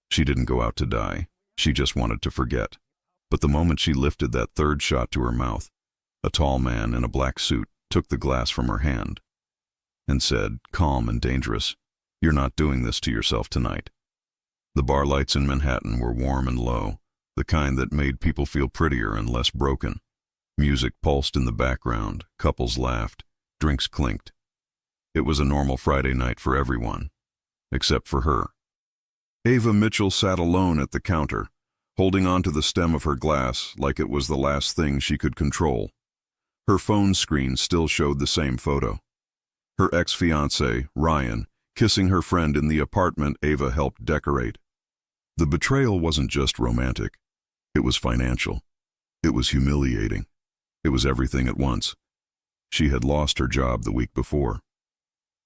She didn't go out to die. She just wanted to forget. But the moment she lifted that third shot to her mouth, a tall man in a black suit took the glass from her hand and said, calm and dangerous, "You're not doing this to yourself tonight." The bar lights in Manhattan were warm and low, the kind that made people feel prettier and less broken. Music pulsed in the background, couples laughed, drinks clinked. It was a normal Friday night for everyone, except for her. Ava Mitchell sat alone at the counter, holding onto the stem of her glass like it was the last thing she could control. Her phone screen still showed the same photo. Her ex-fiancé, Ryan, kissing her friend in the apartment Ava helped decorate. The betrayal wasn't just romantic. It was financial. It was humiliating. It was everything at once. She had lost her job the week before.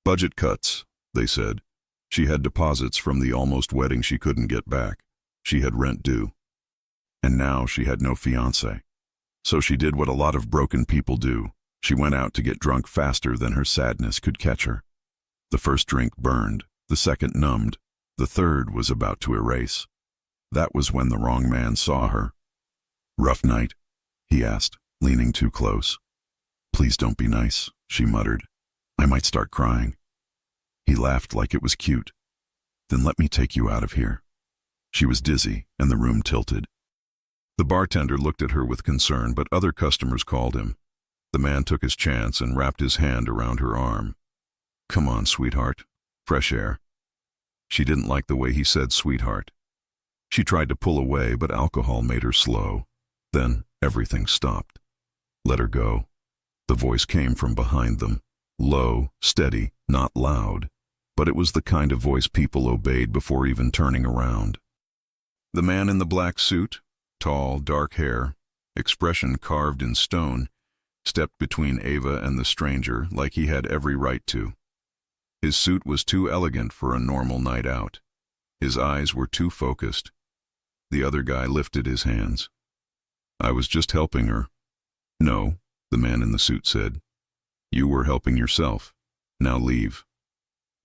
Budget cuts, they said. She had deposits from the almost wedding she couldn't get back. She had rent due. And now she had no fiancé. So she did what a lot of broken people do. She went out to get drunk faster than her sadness could catch her. The first drink burned, the second numbed, the third was about to erase. That was when the wrong man saw her. "Rough night?" he asked, leaning too close. "Please don't be nice," she muttered. "I might start crying." He laughed like it was cute. "Then let me take you out of here." She was dizzy, and the room tilted. The bartender looked at her with concern, but other customers called him. The man took his chance and wrapped his hand around her arm. "Come on, sweetheart. Fresh air." She didn't like the way he said sweetheart. She tried to pull away, but alcohol made her slow. Then everything stopped. "Let her go." The voice came from behind them. Low, steady, not loud. But it was the kind of voice people obeyed before even turning around. The man in the black suit, tall, dark hair, expression carved in stone, stepped between Ava and the stranger like he had every right to. His suit was too elegant for a normal night out. His eyes were too focused. The other guy lifted his hands. "I was just helping her." "No," the man in the suit said. "You were helping yourself. Now leave."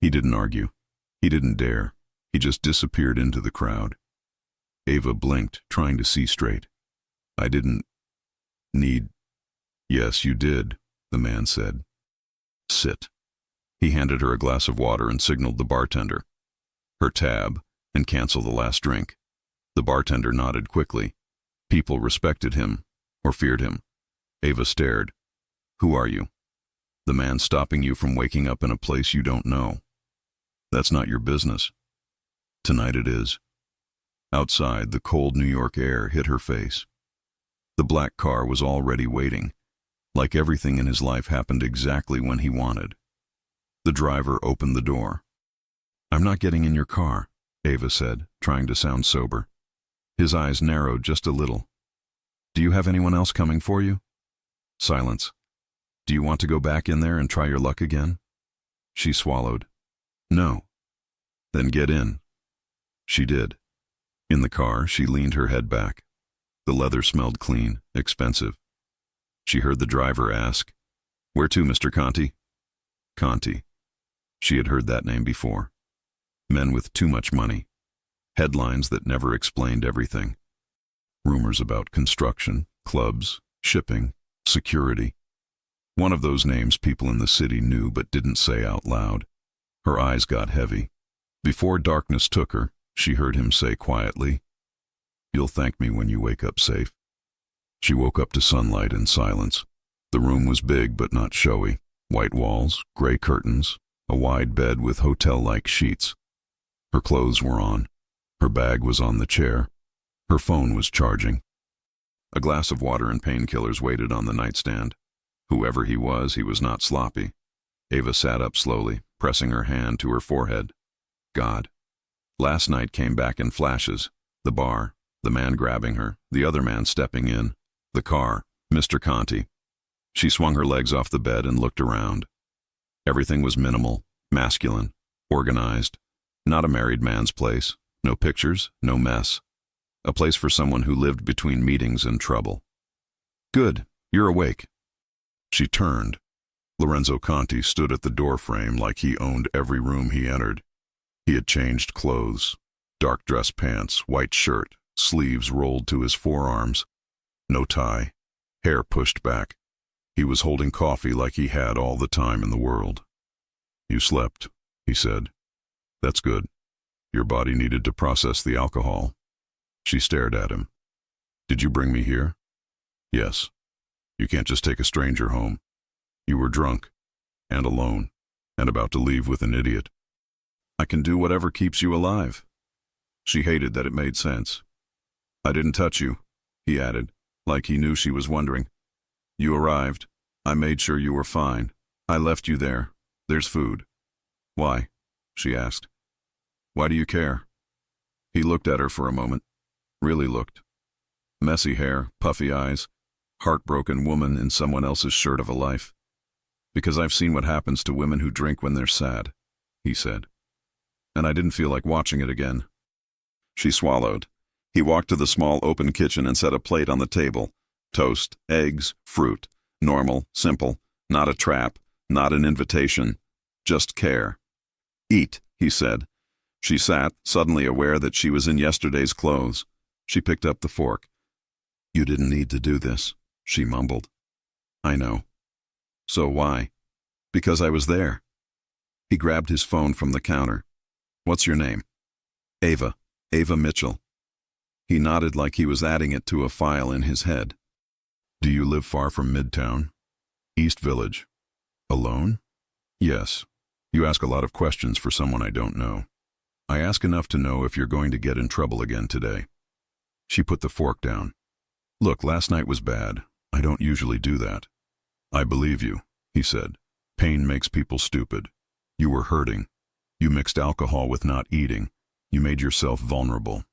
He didn't argue. He didn't dare. He just disappeared into the crowd. Ava blinked, trying to see straight. "I didn't need—" "Yes, you did," the man said. "Sit." He handed her a glass of water and signaled the bartender. Her tab, and cancel the last drink. The bartender nodded quickly. People respected him, or feared him. Ava stared. "Who are you?" "The man stopping you from waking up in a place you don't know." "That's not your business." "Tonight it is." Outside, the cold New York air hit her face. The black car was already waiting. Like everything in his life happened exactly when he wanted. The driver opened the door. "I'm not getting in your car," Ava said, trying to sound sober. His eyes narrowed just a little. "Do you have anyone else coming for you?" Silence. "Do you want to go back in there and try your luck again?" She swallowed. "No." "Then get in." She did. In the car, she leaned her head back. The leather smelled clean, expensive. She heard the driver ask, "Where to, Mr. Conti?" Conti. She had heard that name before. Men with too much money. Headlines that never explained everything. Rumors about construction, clubs, shipping, security. One of those names people in the city knew but didn't say out loud. Her eyes got heavy. Before darkness took her, she heard him say quietly, "You'll thank me when you wake up safe." She woke up to sunlight and silence. The room was big but not showy. White walls, gray curtains, a wide bed with hotel-like sheets. Her clothes were on. Her bag was on the chair. Her phone was charging. A glass of water and painkillers waited on the nightstand. Whoever he was not sloppy. Ava sat up slowly, pressing her hand to her forehead. God. Last night came back in flashes. The bar, the man grabbing her, the other man stepping in, the car, Mr. Conti. She swung her legs off the bed and looked around. Everything was minimal, masculine, organized. Not a married man's place. No pictures, no mess. A place for someone who lived between meetings and trouble. "Good, you're awake." She turned. Lorenzo Conti stood at the doorframe like he owned every room he entered. He had changed clothes. Dark dress pants, white shirt, sleeves rolled to his forearms. No tie, hair pushed back. He was holding coffee like he had all the time in the world. "You slept," he said. "That's good. Your body needed to process the alcohol." She stared at him. "Did you bring me here?" "Yes. You can't just take a stranger home. You were drunk, and alone, and about to leave with an idiot." "I can do whatever keeps you alive." She hated that it made sense. "I didn't touch you," he added, like he knew she was wondering. "You arrived. I made sure you were fine. I left you there. There's food." "Why?" she asked. "Why do you care?" He looked at her for a moment. Really looked. Messy hair, puffy eyes, heartbroken woman in someone else's shirt of a life. "Because I've seen what happens to women who drink when they're sad," he said. "And I didn't feel like watching it again." She swallowed. He walked to the small open kitchen and set a plate on the table. Toast, eggs, fruit. Normal, simple, not a trap, not an invitation. Just care. "Eat," he said. She sat, suddenly aware that she was in yesterday's clothes. She picked up the fork. "You didn't need to do this," she mumbled. "I know." "So why?" "Because I was there." He grabbed his phone from the counter. "What's your name?" "Ava. Ava Mitchell." He nodded like he was adding it to a file in his head. "Do you live far from Midtown?" "East Village." "Alone?" "Yes. You ask a lot of questions for someone I don't know." "I ask enough to know if you're going to get in trouble again today." She put the fork down. "Look, last night was bad. I don't usually do that." "I believe you," he said. "Pain makes people stupid. You were hurting. You mixed alcohol with not eating. You made yourself vulnerable."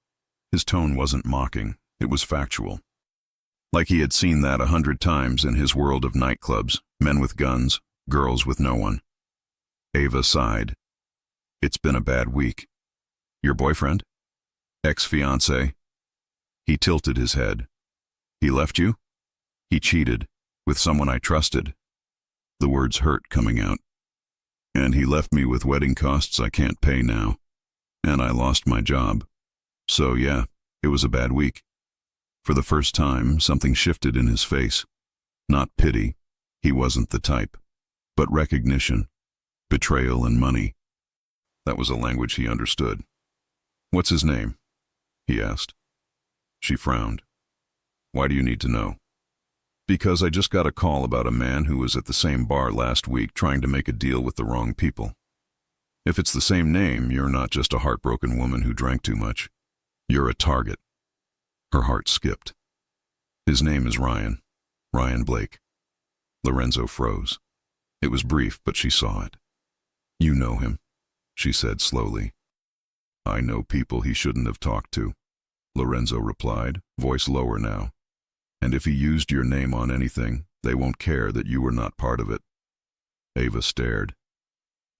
His tone wasn't mocking. It was factual. Like he had seen that 100 times in his world of nightclubs, men with guns, girls with no one. Ava sighed. "It's been a bad week." "Your boyfriend?" "Ex-fiancé." He tilted his head. "He left you?" "He cheated. With someone I trusted." The words hurt coming out. "And he left me with wedding costs I can't pay now. And I lost my job. So yeah, it was a bad week." For the first time, something shifted in his face. Not pity. He wasn't the type. But recognition. Betrayal and money. That was a language he understood. "What's his name?" he asked. She frowned. "Why do you need to know?" "Because I just got a call about a man who was at the same bar last week trying to make a deal with the wrong people." "If it's the same name, you're not just a heartbroken woman who drank too much. You're a target." Her heart skipped. "His name is Ryan. Ryan Blake." Lorenzo froze. It was brief, but she saw it. "You know him," she said slowly. "I know people he shouldn't have talked to," Lorenzo replied, voice lower now. "And if he used your name on anything, they won't care that you were not part of it." Ava stared.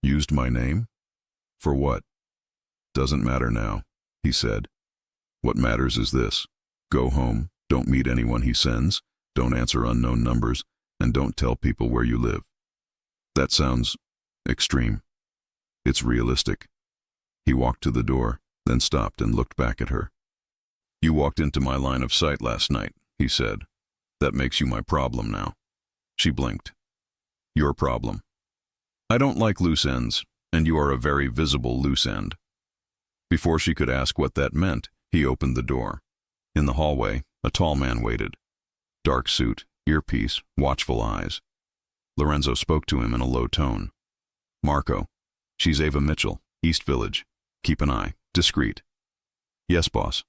"Used my name? For what?" "Doesn't matter now," he said. "What matters is this. Go home, don't meet anyone he sends, don't answer unknown numbers, and don't tell people where you live." "That sounds extreme." "It's realistic." He walked to the door, then stopped and looked back at her. "You walked into my line of sight last night," he said. "That makes you my problem now." She blinked. "Your problem." "I don't like loose ends, and you are a very visible loose end." Before she could ask what that meant, he opened the door. In the hallway, a tall man waited. Dark suit, earpiece, watchful eyes. Lorenzo spoke to him in a low tone. "Marco. She's Ava Mitchell, East Village. Keep an eye. Discreet." "Yes, boss."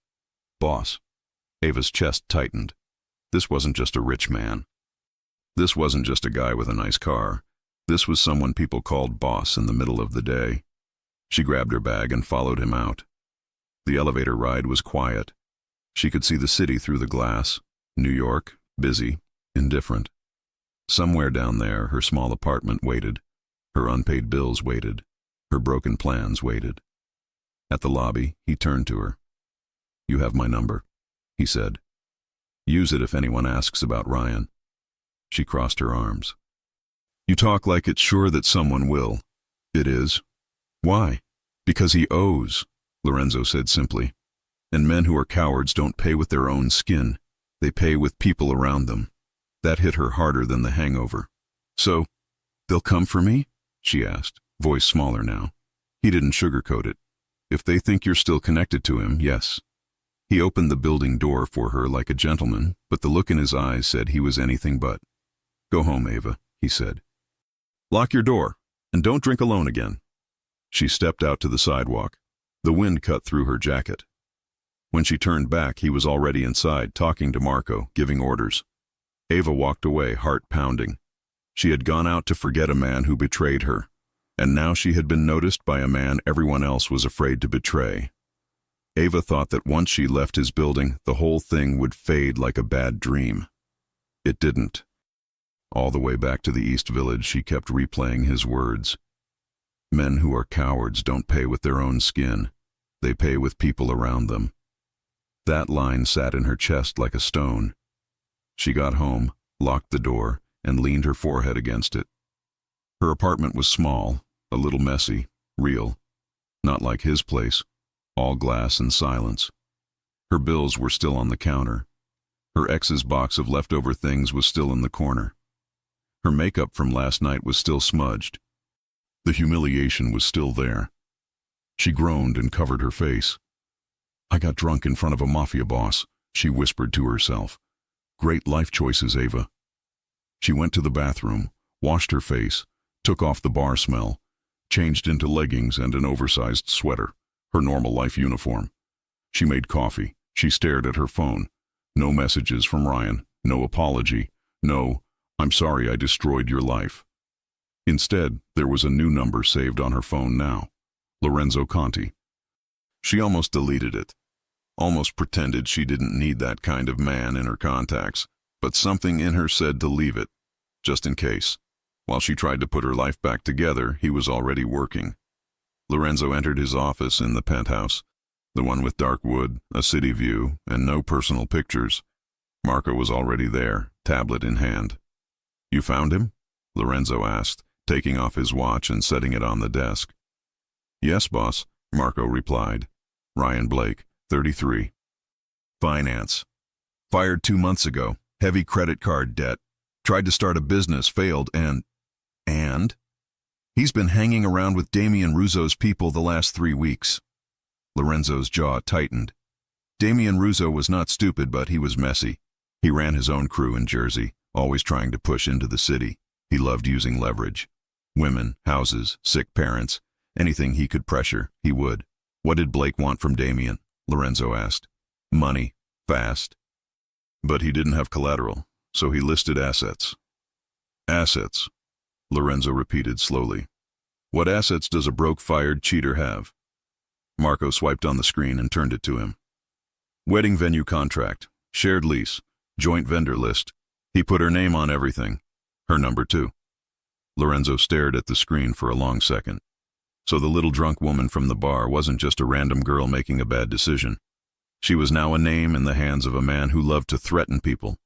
"Boss." Ava's chest tightened. This wasn't just a rich man. This wasn't just a guy with a nice car. This was someone people called boss in the middle of the day. She grabbed her bag and followed him out. The elevator ride was quiet. She could see the city through the glass. New York, busy, indifferent. Somewhere down there, her small apartment waited. Her unpaid bills waited. Her broken plans waited. At the lobby, he turned to her. "You have my number," he said. "Use it if anyone asks about Ryan." She crossed her arms. "You talk like it's sure that someone will." "It is." "Why?" "Because he owes." Lorenzo said simply. And men who are cowards don't pay with their own skin. They pay with people around them. That hit her harder than the hangover. So, they'll come for me? She asked, voice smaller now. He didn't sugarcoat it. If they think you're still connected to him, yes. He opened the building door for her like a gentleman, but the look in his eyes said he was anything but. Go home, Ava, he said. Lock your door, and don't drink alone again. She stepped out to the sidewalk. The wind cut through her jacket. When she turned back, he was already inside, talking to Marco, giving orders. Ava walked away, heart pounding. She had gone out to forget a man who betrayed her, and now she had been noticed by a man everyone else was afraid to betray. Ava thought that once she left his building, the whole thing would fade like a bad dream. It didn't. All the way back to the East Village, she kept replaying his words. Men who are cowards don't pay with their own skin. They pay with people around them. That line sat in her chest like a stone. She got home, locked the door, and leaned her forehead against it. Her apartment was small, a little messy, real. Not like his place, all glass and silence. Her bills were still on the counter. Her ex's box of leftover things was still in the corner. Her makeup from last night was still smudged. The humiliation was still there. She groaned and covered her face. I got drunk in front of a Mafia boss, she whispered to herself. Great life choices, Ava. She went to the bathroom, washed her face, took off the bar smell, changed into leggings and an oversized sweater, her normal life uniform. She made coffee. She stared at her phone. No messages from Ryan, no apology, no, I'm sorry I destroyed your life. Instead, there was a new number saved on her phone now, Lorenzo Conti. She almost deleted it, almost pretended she didn't need that kind of man in her contacts, but something in her said to leave it, just in case. While she tried to put her life back together, he was already working. Lorenzo entered his office in the penthouse, the one with dark wood, a city view, and no personal pictures. Marco was already there, tablet in hand. You found him? Lorenzo asked, taking off his watch and setting it on the desk. Yes, boss, Marco replied. Ryan Blake, 33. Finance. Fired 2 months ago. Heavy credit card debt. Tried to start a business, failed, and? He's been hanging around with Damian Ruzzo's people the last 3 weeks. Lorenzo's jaw tightened. Damian Ruzzo was not stupid, but he was messy. He ran his own crew in Jersey, always trying to push into the city. He loved using leverage. Women, houses, sick parents, anything he could pressure, he would. What did Blake want from Damian? Lorenzo asked. Money. Fast. But he didn't have collateral, so he listed assets. Assets, Lorenzo repeated slowly. What assets does a broke-fired cheater have? Marco swiped on the screen and turned it to him. Wedding venue contract, shared lease, joint vendor list. He put her name on everything. Her number too. Lorenzo stared at the screen for a long second. So the little drunk woman from the bar wasn't just a random girl making a bad decision. She was now a name in the hands of a man who loved to threaten people.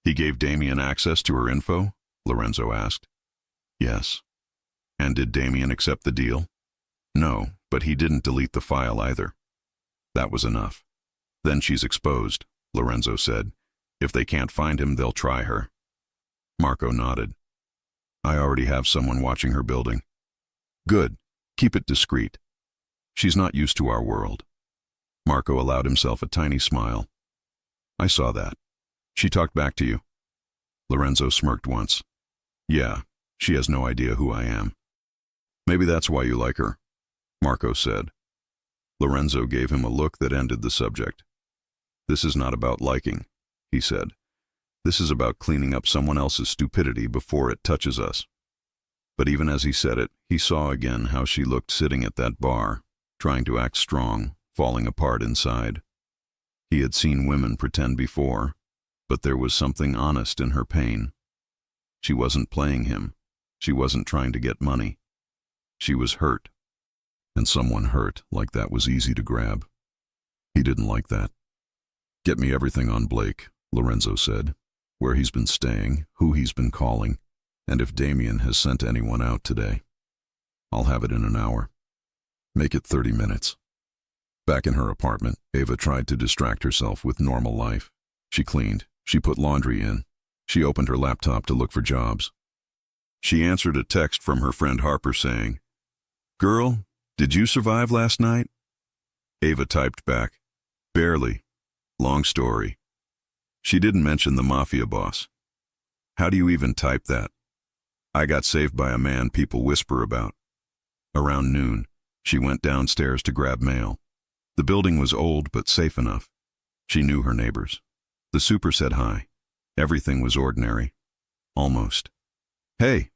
He gave Damian access to her info? Lorenzo asked. Yes. And did Damian accept the deal? No, but he didn't delete the file either. That was enough. Then she's exposed, Lorenzo said. If they can't find him, they'll try her. Marco nodded. I already have someone watching her building. Good. Keep it discreet. She's not used to our world. Marco allowed himself a tiny smile. I saw that. She talked back to you. Lorenzo smirked once. Yeah, she has no idea who I am. Maybe that's why you like her, Marco said. Lorenzo gave him a look that ended the subject. This is not about liking, he said. This is about cleaning up someone else's stupidity before it touches us. But even as he said it, he saw again how she looked sitting at that bar, trying to act strong, falling apart inside. He had seen women pretend before, but there was something honest in her pain. She wasn't playing him. She wasn't trying to get money. She was hurt. And someone hurt like that was easy to grab. He didn't like that. Get me everything on Blake, Lorenzo said. Where he's been staying, who he's been calling, and if Damian has sent anyone out today. I'll have it in an hour. Make it 30 minutes. Back in her apartment, Ava tried to distract herself with normal life. She cleaned. She put laundry in. She opened her laptop to look for jobs. She answered a text from her friend Harper saying, "Girl, did you survive last night?" Ava typed back, "Barely. Long story." She didn't mention the Mafia boss. How do you even type that? I got saved by a man people whisper about. Around noon, she went downstairs to grab mail. The building was old but safe enough. She knew her neighbors. The super said hi. Everything was ordinary. Almost. "Hey,"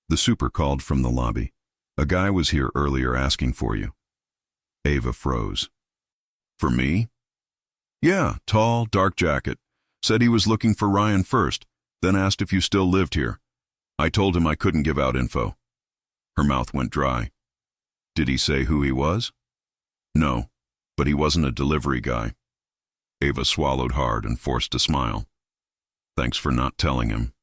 the super called from the lobby. "A guy was here earlier asking for you." Ava froze. "For me?" "Yeah, tall, dark jacket. Said he was looking for Ryan first, then asked if you still lived here. I told him I couldn't give out info." Her mouth went dry. "Did he say who he was?" "No, but he wasn't a delivery guy." Ava swallowed hard and forced a smile. "Thanks for not telling him."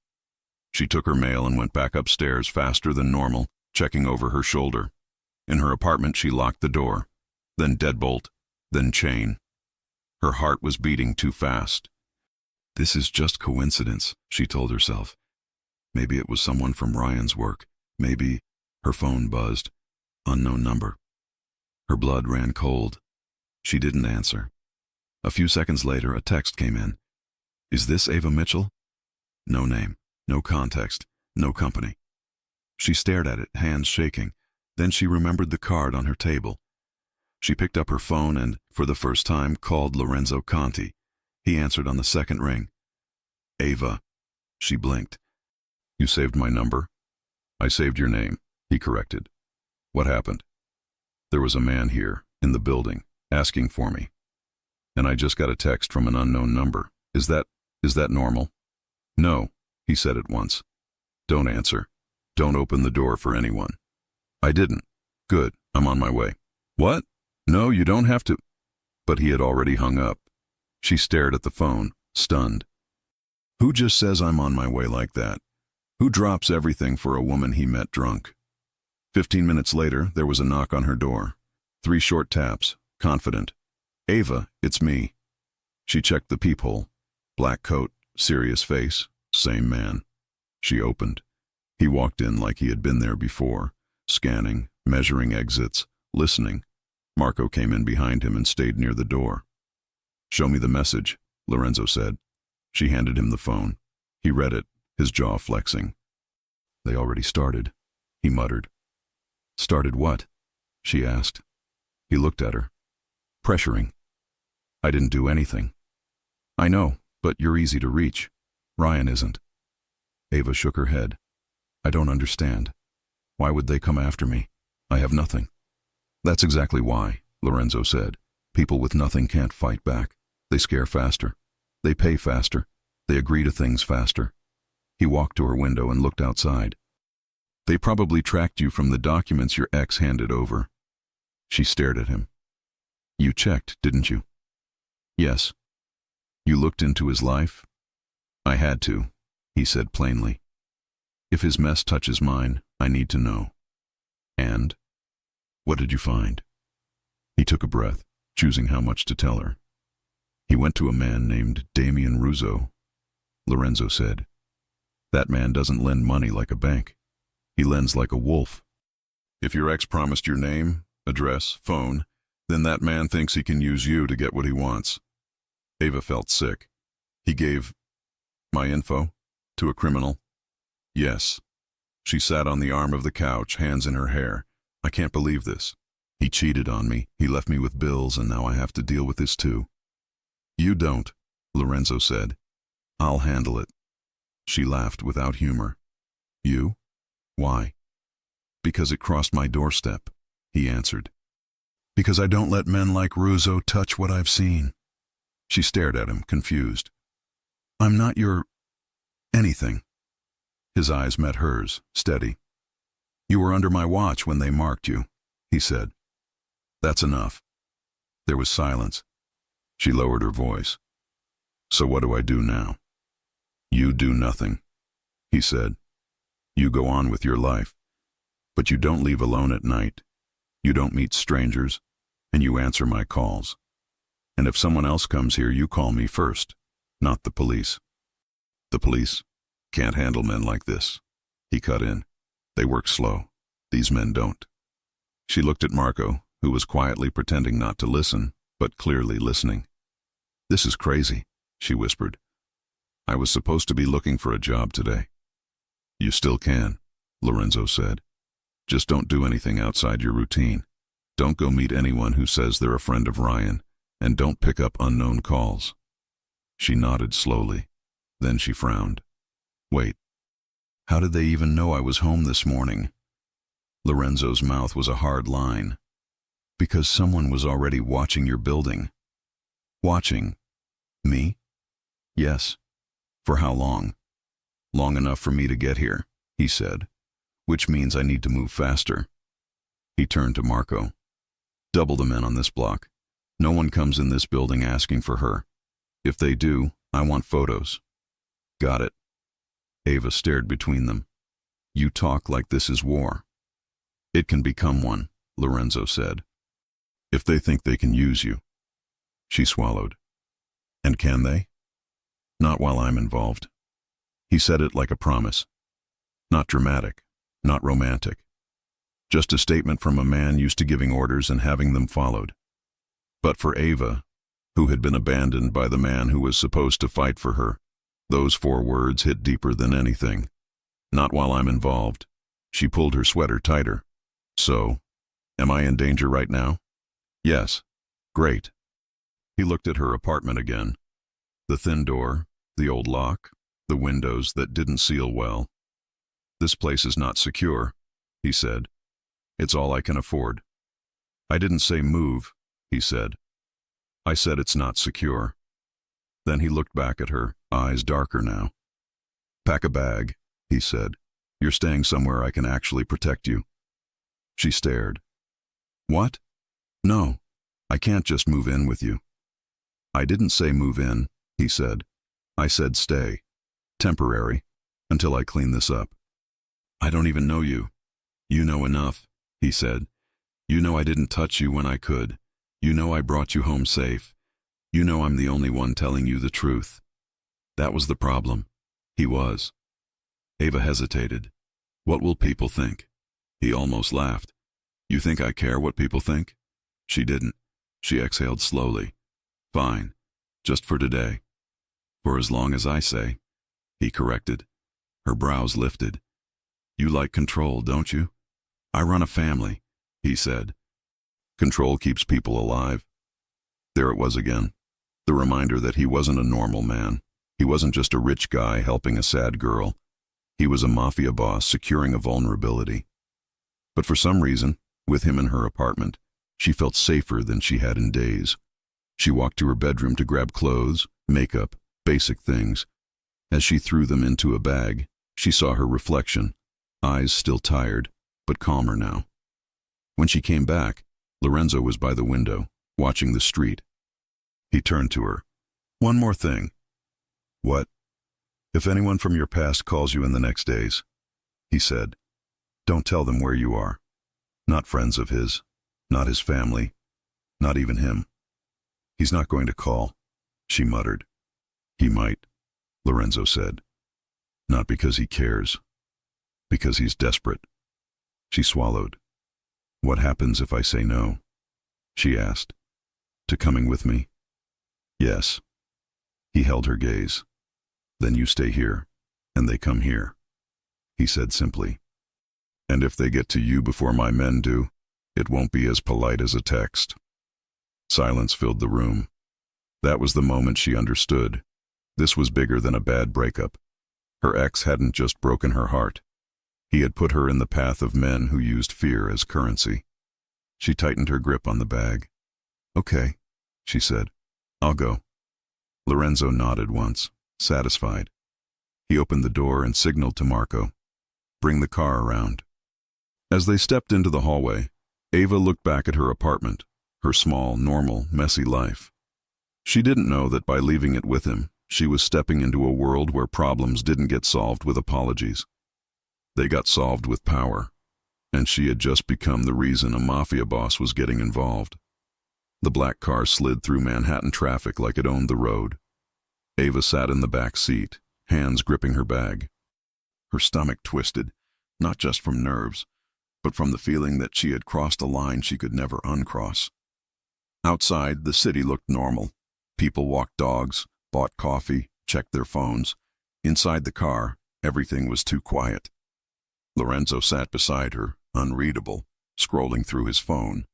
She took her mail and went back upstairs faster than normal, checking over her shoulder. In her apartment, she locked the door, then deadbolt, then chain. Her heart was beating too fast. This is just coincidence, she told herself. Maybe it was someone from Ryan's work. Maybe. Her phone buzzed. Unknown number. Her blood ran cold. She didn't answer. A few seconds later, a text came in. Is this Ava Mitchell? No name, no context, no company. She stared at it, hands shaking. Then she remembered the card on her table. She picked up her phone and, for the first time, called Lorenzo Conti. He answered on the second ring. Ava. She blinked. You saved my number? I saved your name, he corrected. What happened? There was a man here, in the building, asking for me. And I just got a text from an unknown number. Is that normal? No, he said at once. Don't answer. Don't open the door for anyone. I didn't. Good, I'm on my way. What? No, you don't have to. But he had already hung up. She stared at the phone, stunned. Who just says I'm on my way like that? Who drops everything for a woman he met drunk? 15 minutes later, there was a knock on her door. 3 short taps, confident. Ava, it's me. She checked the peephole. Black coat, serious face, same man. She opened. He walked in like he had been there before, scanning, measuring exits, listening. Marco came in behind him and stayed near the door. Show me the message, Lorenzo said. She handed him the phone. He read it, his jaw flexing. They already started, he muttered. Started what? She asked. He looked at her. Pressuring. I didn't do anything. I know, but you're easy to reach. Ryan isn't. Ava shook her head. I don't understand. Why would they come after me? I have nothing. That's exactly why, Lorenzo said. People with nothing can't fight back. They scare faster. They pay faster. They agree to things faster. He walked to her window and looked outside. They probably tracked you from the documents your ex handed over. She stared at him. You checked, didn't you? Yes. You looked into his life? I had to, he said plainly. If his mess touches mine, I need to know. And? What did you find? He took a breath, choosing how much to tell her. He went to a man named Damian Russo. Lorenzo said, that man doesn't lend money like a bank. He lends like a wolf. If your ex promised your name, address, phone, then that man thinks he can use you to get what he wants. Ava felt sick. He gave my info to a criminal? Yes. She sat on the arm of the couch, hands in her hair. I can't believe this. He cheated on me. He left me with bills, and now I have to deal with this too. You don't, Lorenzo said. I'll handle it. She laughed without humor. You? Why? Because it crossed my doorstep, he answered. Because I don't let men like Russo touch what I've seen. She stared at him, confused. I'm not your anything. His eyes met hers, steady. You were under my watch when they marked you, he said. That's enough. There was silence. She lowered her voice. So what do I do now? You do nothing, he said. You go on with your life. But you don't leave alone at night. You don't meet strangers. and you answer my calls. And if someone else comes here, you call me first, not the police. The police can't handle men like this. He cut in. They work slow. These men don't. She looked at Marco, who was quietly pretending not to listen, but clearly listening. This is crazy, she whispered. I was supposed to be looking for a job today. You still can, Lorenzo said. Just don't do anything outside your routine. Don't go meet anyone who says they're a friend of Ryan, and don't pick up unknown calls. She nodded slowly. Then she frowned. Wait. How did they even know I was home this morning? Lorenzo's mouth was a hard line. Because someone was already watching your building. Watching? Me? Yes. For how long? Long enough for me to get here, he said, which means I need to move faster. He turned to Marco. Double the men on this block. No one comes in this building asking for her. If they do, I want photos. Got it. Ava stared between them. You talk like this is war. It can become one, Lorenzo said. If they think they can use you. She swallowed. And can they? Not while I'm involved. He said it like a promise. Not dramatic, not romantic. Just a statement from a man used to giving orders and having them followed. But for Ava, who had been abandoned by the man who was supposed to fight for her, those 4 words hit deeper than anything. Not while I'm involved. She pulled her sweater tighter. So, am I in danger right now? Yes. Great. He looked at her apartment again. The thin door, the old lock, the windows that didn't seal well. This place is not secure, he said. It's all I can afford. I didn't say move, he said. I said it's not secure. Then he looked back at her, eyes darker now. Pack a bag, he said. You're staying somewhere I can actually protect you. She stared. What? No, I can't just move in with you. I didn't say move in, he said. I said stay. Temporary. Until I clean this up. I don't even know you. You know enough, he said. You know I didn't touch you when I could. You know I brought you home safe. You know I'm the only one telling you the truth. That was the problem. He was. Ava hesitated. What will people think? He almost laughed. You think I care what people think? She didn't. She exhaled slowly. Fine. Just for today. For as long as I say. He corrected. Her brows lifted. You like control, don't you? I run a family, he said. Control keeps people alive. There it was again. The reminder that he wasn't a normal man. He wasn't just a rich guy helping a sad girl. He was a mafia boss securing a vulnerability. But for some reason, with him in her apartment, she felt safer than she had in days. She walked to her bedroom to grab clothes, makeup, basic things. As she threw them into a bag, she saw her reflection, eyes still tired, but calmer now. When she came back, Lorenzo was by the window, watching the street. He turned to her. One more thing. What? If anyone from your past calls you in the next days, he said, don't tell them where you are. Not friends of his, not his family, not even him. He's not going to call, she muttered. He might, Lorenzo said. Not because he cares, because he's desperate. She swallowed. What happens if I say no? She asked. To coming with me? Yes. He held her gaze. Then you stay here, and they come here, he said simply. And if they get to you before my men do, it won't be as polite as a text. Silence filled the room. That was the moment she understood. This was bigger than a bad breakup. Her ex hadn't just broken her heart. He had put her in the path of men who used fear as currency. She tightened her grip on the bag. Okay, she said. I'll go. Lorenzo nodded once, satisfied. He opened the door and signaled to Marco. Bring the car around. As they stepped into the hallway, Ava looked back at her apartment, her small, normal, messy life. She didn't know that by leaving it with him, she was stepping into a world where problems didn't get solved with apologies. They got solved with power, and she had just become the reason a mafia boss was getting involved. The black car slid through Manhattan traffic like it owned the road. Ava sat in the back seat, hands gripping her bag. Her stomach twisted, not just from nerves, but from the feeling that she had crossed a line she could never uncross. Outside, the city looked normal. People walked dogs, bought coffee, checked their phones. Inside the car, everything was too quiet. Lorenzo sat beside her, unreadable, scrolling through his phone.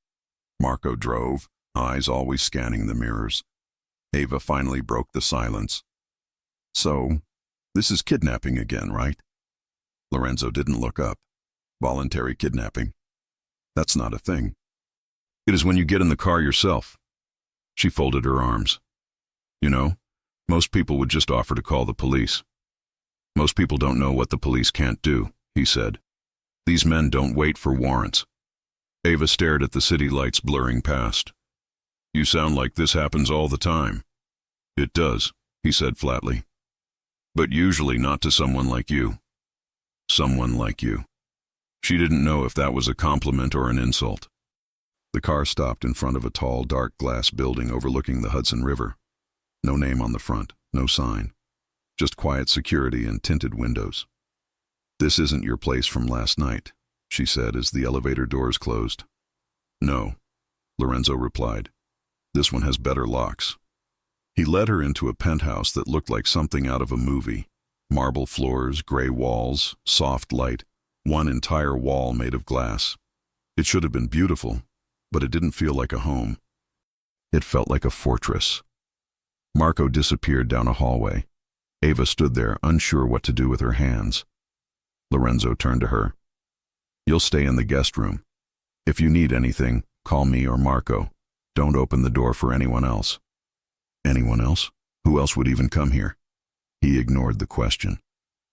Marco drove, eyes always scanning the mirrors. Ava finally broke the silence. "So, this is kidnapping again, right?" Lorenzo didn't look up. "Voluntary kidnapping? That's not a thing. It is when you get in the car yourself." She folded her arms. "You know, most people would just offer to call the police. Most people don't know what the police can't do," he said. "These men don't wait for warrants." Ava stared at the city lights blurring past. "You sound like this happens all the time." "It does," he said flatly. "But usually not to someone like you." Someone like you. She didn't know if that was a compliment or an insult. The car stopped in front of a tall, dark glass building overlooking the Hudson River. No name on the front, no sign. Just quiet security and tinted windows. "This isn't your place from last night," she said as the elevator doors closed. "No," Lorenzo replied. "This one has better locks." He led her into a penthouse that looked like something out of a movie. Marble floors, gray walls, soft light, one entire wall made of glass. It should have been beautiful, but it didn't feel like a home. It felt like a fortress. Marco disappeared down a hallway. Ava stood there, unsure what to do with her hands. Lorenzo turned to her. "You'll stay in the guest room. If you need anything, call me or Marco. Don't open the door for anyone else." "Anyone else? Who else would even come here?" He ignored the question.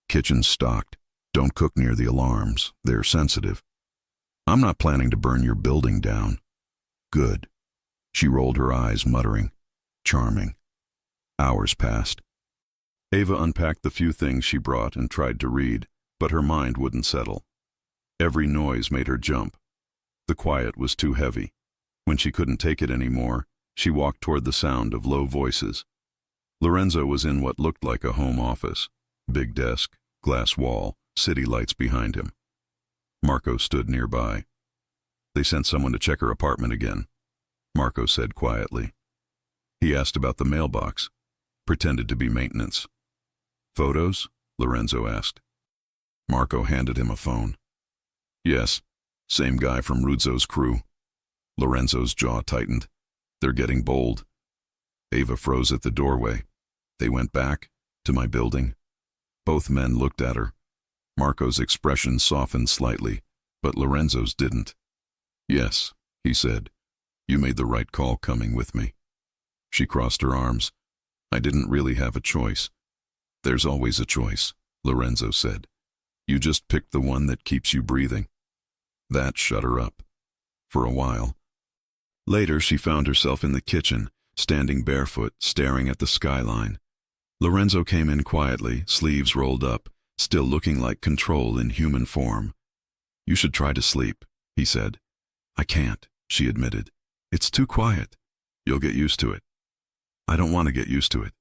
"Kitchen's stocked. Don't cook near the alarms. They're sensitive." "I'm not planning to burn your building down." "Good." She rolled her eyes, muttering, "Charming." Hours passed. Ava unpacked the few things she brought and tried to read, but her mind wouldn't settle. Every noise made her jump. The quiet was too heavy. When she couldn't take it anymore, she walked toward the sound of low voices. Lorenzo was in what looked like a home office. Big desk, glass wall, city lights behind him. Marco stood nearby. "They sent someone to check her apartment again," Marco said quietly. He asked about the mailbox, pretended to be maintenance. "Photos?" Lorenzo asked. Marco handed him a phone. "Yes, same guy from Ruzzo's crew." Lorenzo's jaw tightened. "They're getting bold." Ava froze at the doorway. "They went back? To my building?" Both men looked at her. Marco's expression softened slightly, but Lorenzo's didn't. "Yes," he said. "You made the right call coming with me." She crossed her arms. "I didn't really have a choice." "There's always a choice," Lorenzo said. "You just picked the one that keeps you breathing." That shut her up. For a while. Later, she found herself in the kitchen, standing barefoot, staring at the skyline. Lorenzo came in quietly, sleeves rolled up, still looking like control in human form. "You should try to sleep," he said. "I can't," she admitted. "It's too quiet." "You'll get used to it." "I don't want to get used to it."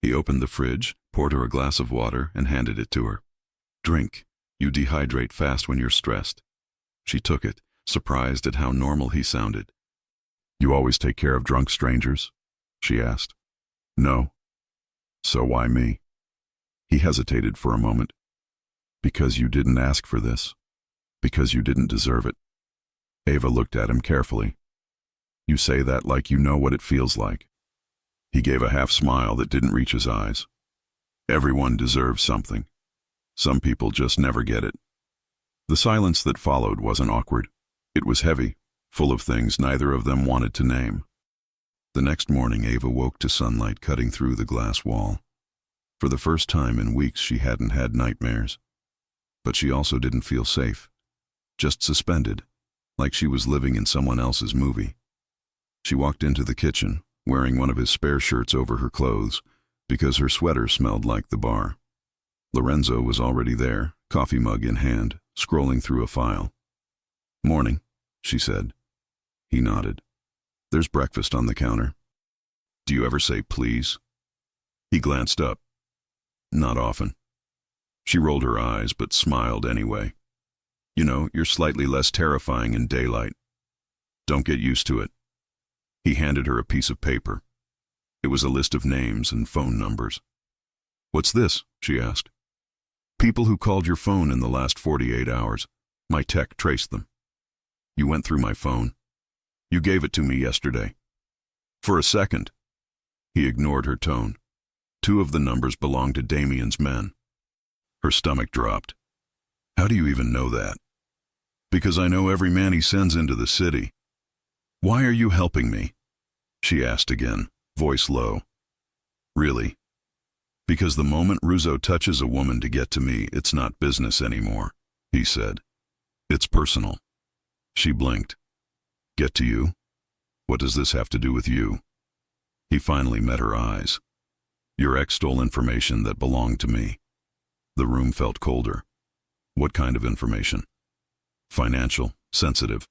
He opened the fridge, poured her a glass of water, and handed it to her. "Drink. You dehydrate fast when you're stressed." She took it, surprised at how normal he sounded. "You always take care of drunk strangers?" she asked. "No." "So why me?" He hesitated for a moment. "Because you didn't ask for this. Because you didn't deserve it." Ava looked at him carefully. "You say that like you know what it feels like." He gave a half smile that didn't reach his eyes. "Everyone deserves something. Some people just never get it." The silence that followed wasn't awkward. It was heavy, full of things neither of them wanted to name. The next morning, Ava woke to sunlight cutting through the glass wall. For the first time in weeks, she hadn't had nightmares. But she also didn't feel safe. Just suspended, like she was living in someone else's movie. She walked into the kitchen, wearing one of his spare shirts over her clothes, because her sweater smelled like the bar. Lorenzo was already there, coffee mug in hand, scrolling through a file. "Morning," she said. He nodded. There's breakfast on the counter. Do you ever say please? He glanced up. Not often. She rolled her eyes, but smiled anyway. You know, you're slightly less terrifying in daylight. Don't get used to it. He handed her a piece of paper. It was a list of names and phone numbers. What's this? She asked. People who called your phone in the last 48 hours. My tech traced them. You went through my phone. You gave it to me yesterday. For a second. He ignored her tone. 2 of the numbers belonged to Damien's men. Her stomach dropped. How do you even know that? Because I know every man he sends into the city. Why are you helping me? She asked again, voice low. Really? Because the moment Russo touches a woman to get to me, it's not business anymore, he said. It's personal. She blinked. Get to you? What does this have to do with you? He finally met her eyes. Your ex stole information that belonged to me. The room felt colder. What kind of information? Financial, sensitive.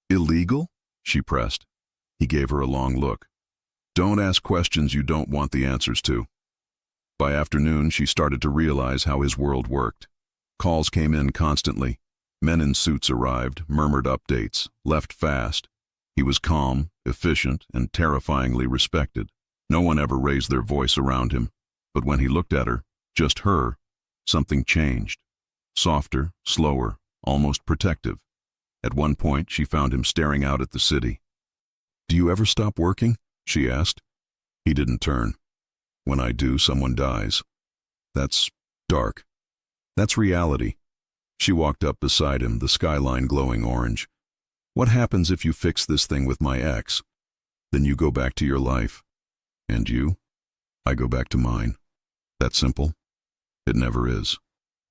Illegal? She pressed. He gave her a long look. Don't ask questions you don't want the answers to. By afternoon, she started to realize how his world worked. Calls came in constantly. Men in suits arrived, murmured updates, left fast. He was calm, efficient, and terrifyingly respected. No one ever raised their voice around him. But when he looked at her, just her, something changed. Softer, slower, almost protective. At one point, she found him staring out at the city. Do you ever stop working? She asked. He didn't turn. When I do, someone dies. That's dark. That's reality. She walked up beside him, the skyline glowing orange. What happens if you fix this thing with my ex? Then you go back to your life. And you? I go back to mine. That simple? It never is,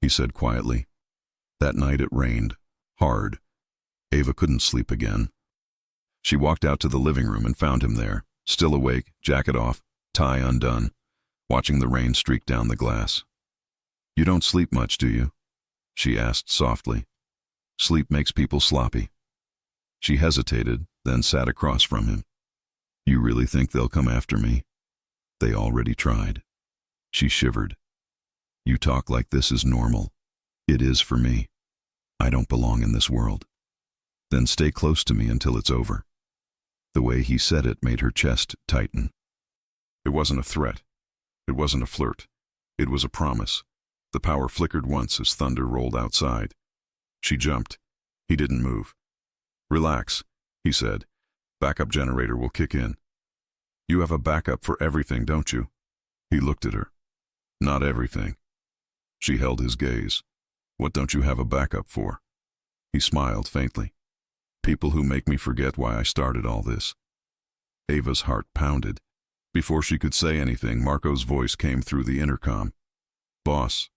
he said quietly. That night it rained. Hard. Ava couldn't sleep again. She walked out to the living room and found him there, still awake, jacket off, tie undone, watching the rain streak down the glass. You don't sleep much, do you? She asked softly. Sleep makes people sloppy. She hesitated, then sat across from him. You really think they'll come after me? They already tried. She shivered. You talk like this is normal. It is for me. I don't belong in this world. Then stay close to me until it's over. The way he said it made her chest tighten. It wasn't a threat. It wasn't a flirt. It was a promise. The power flickered once as thunder rolled outside. She jumped. He didn't move. Relax, he said. Backup generator will kick in. You have a backup for everything, don't you? He looked at her. Not everything. She held his gaze. What don't you have a backup for? He smiled faintly. People who make me forget why I started all this. Ava's heart pounded. Before she could say anything, Marco's voice came through the intercom. Boss.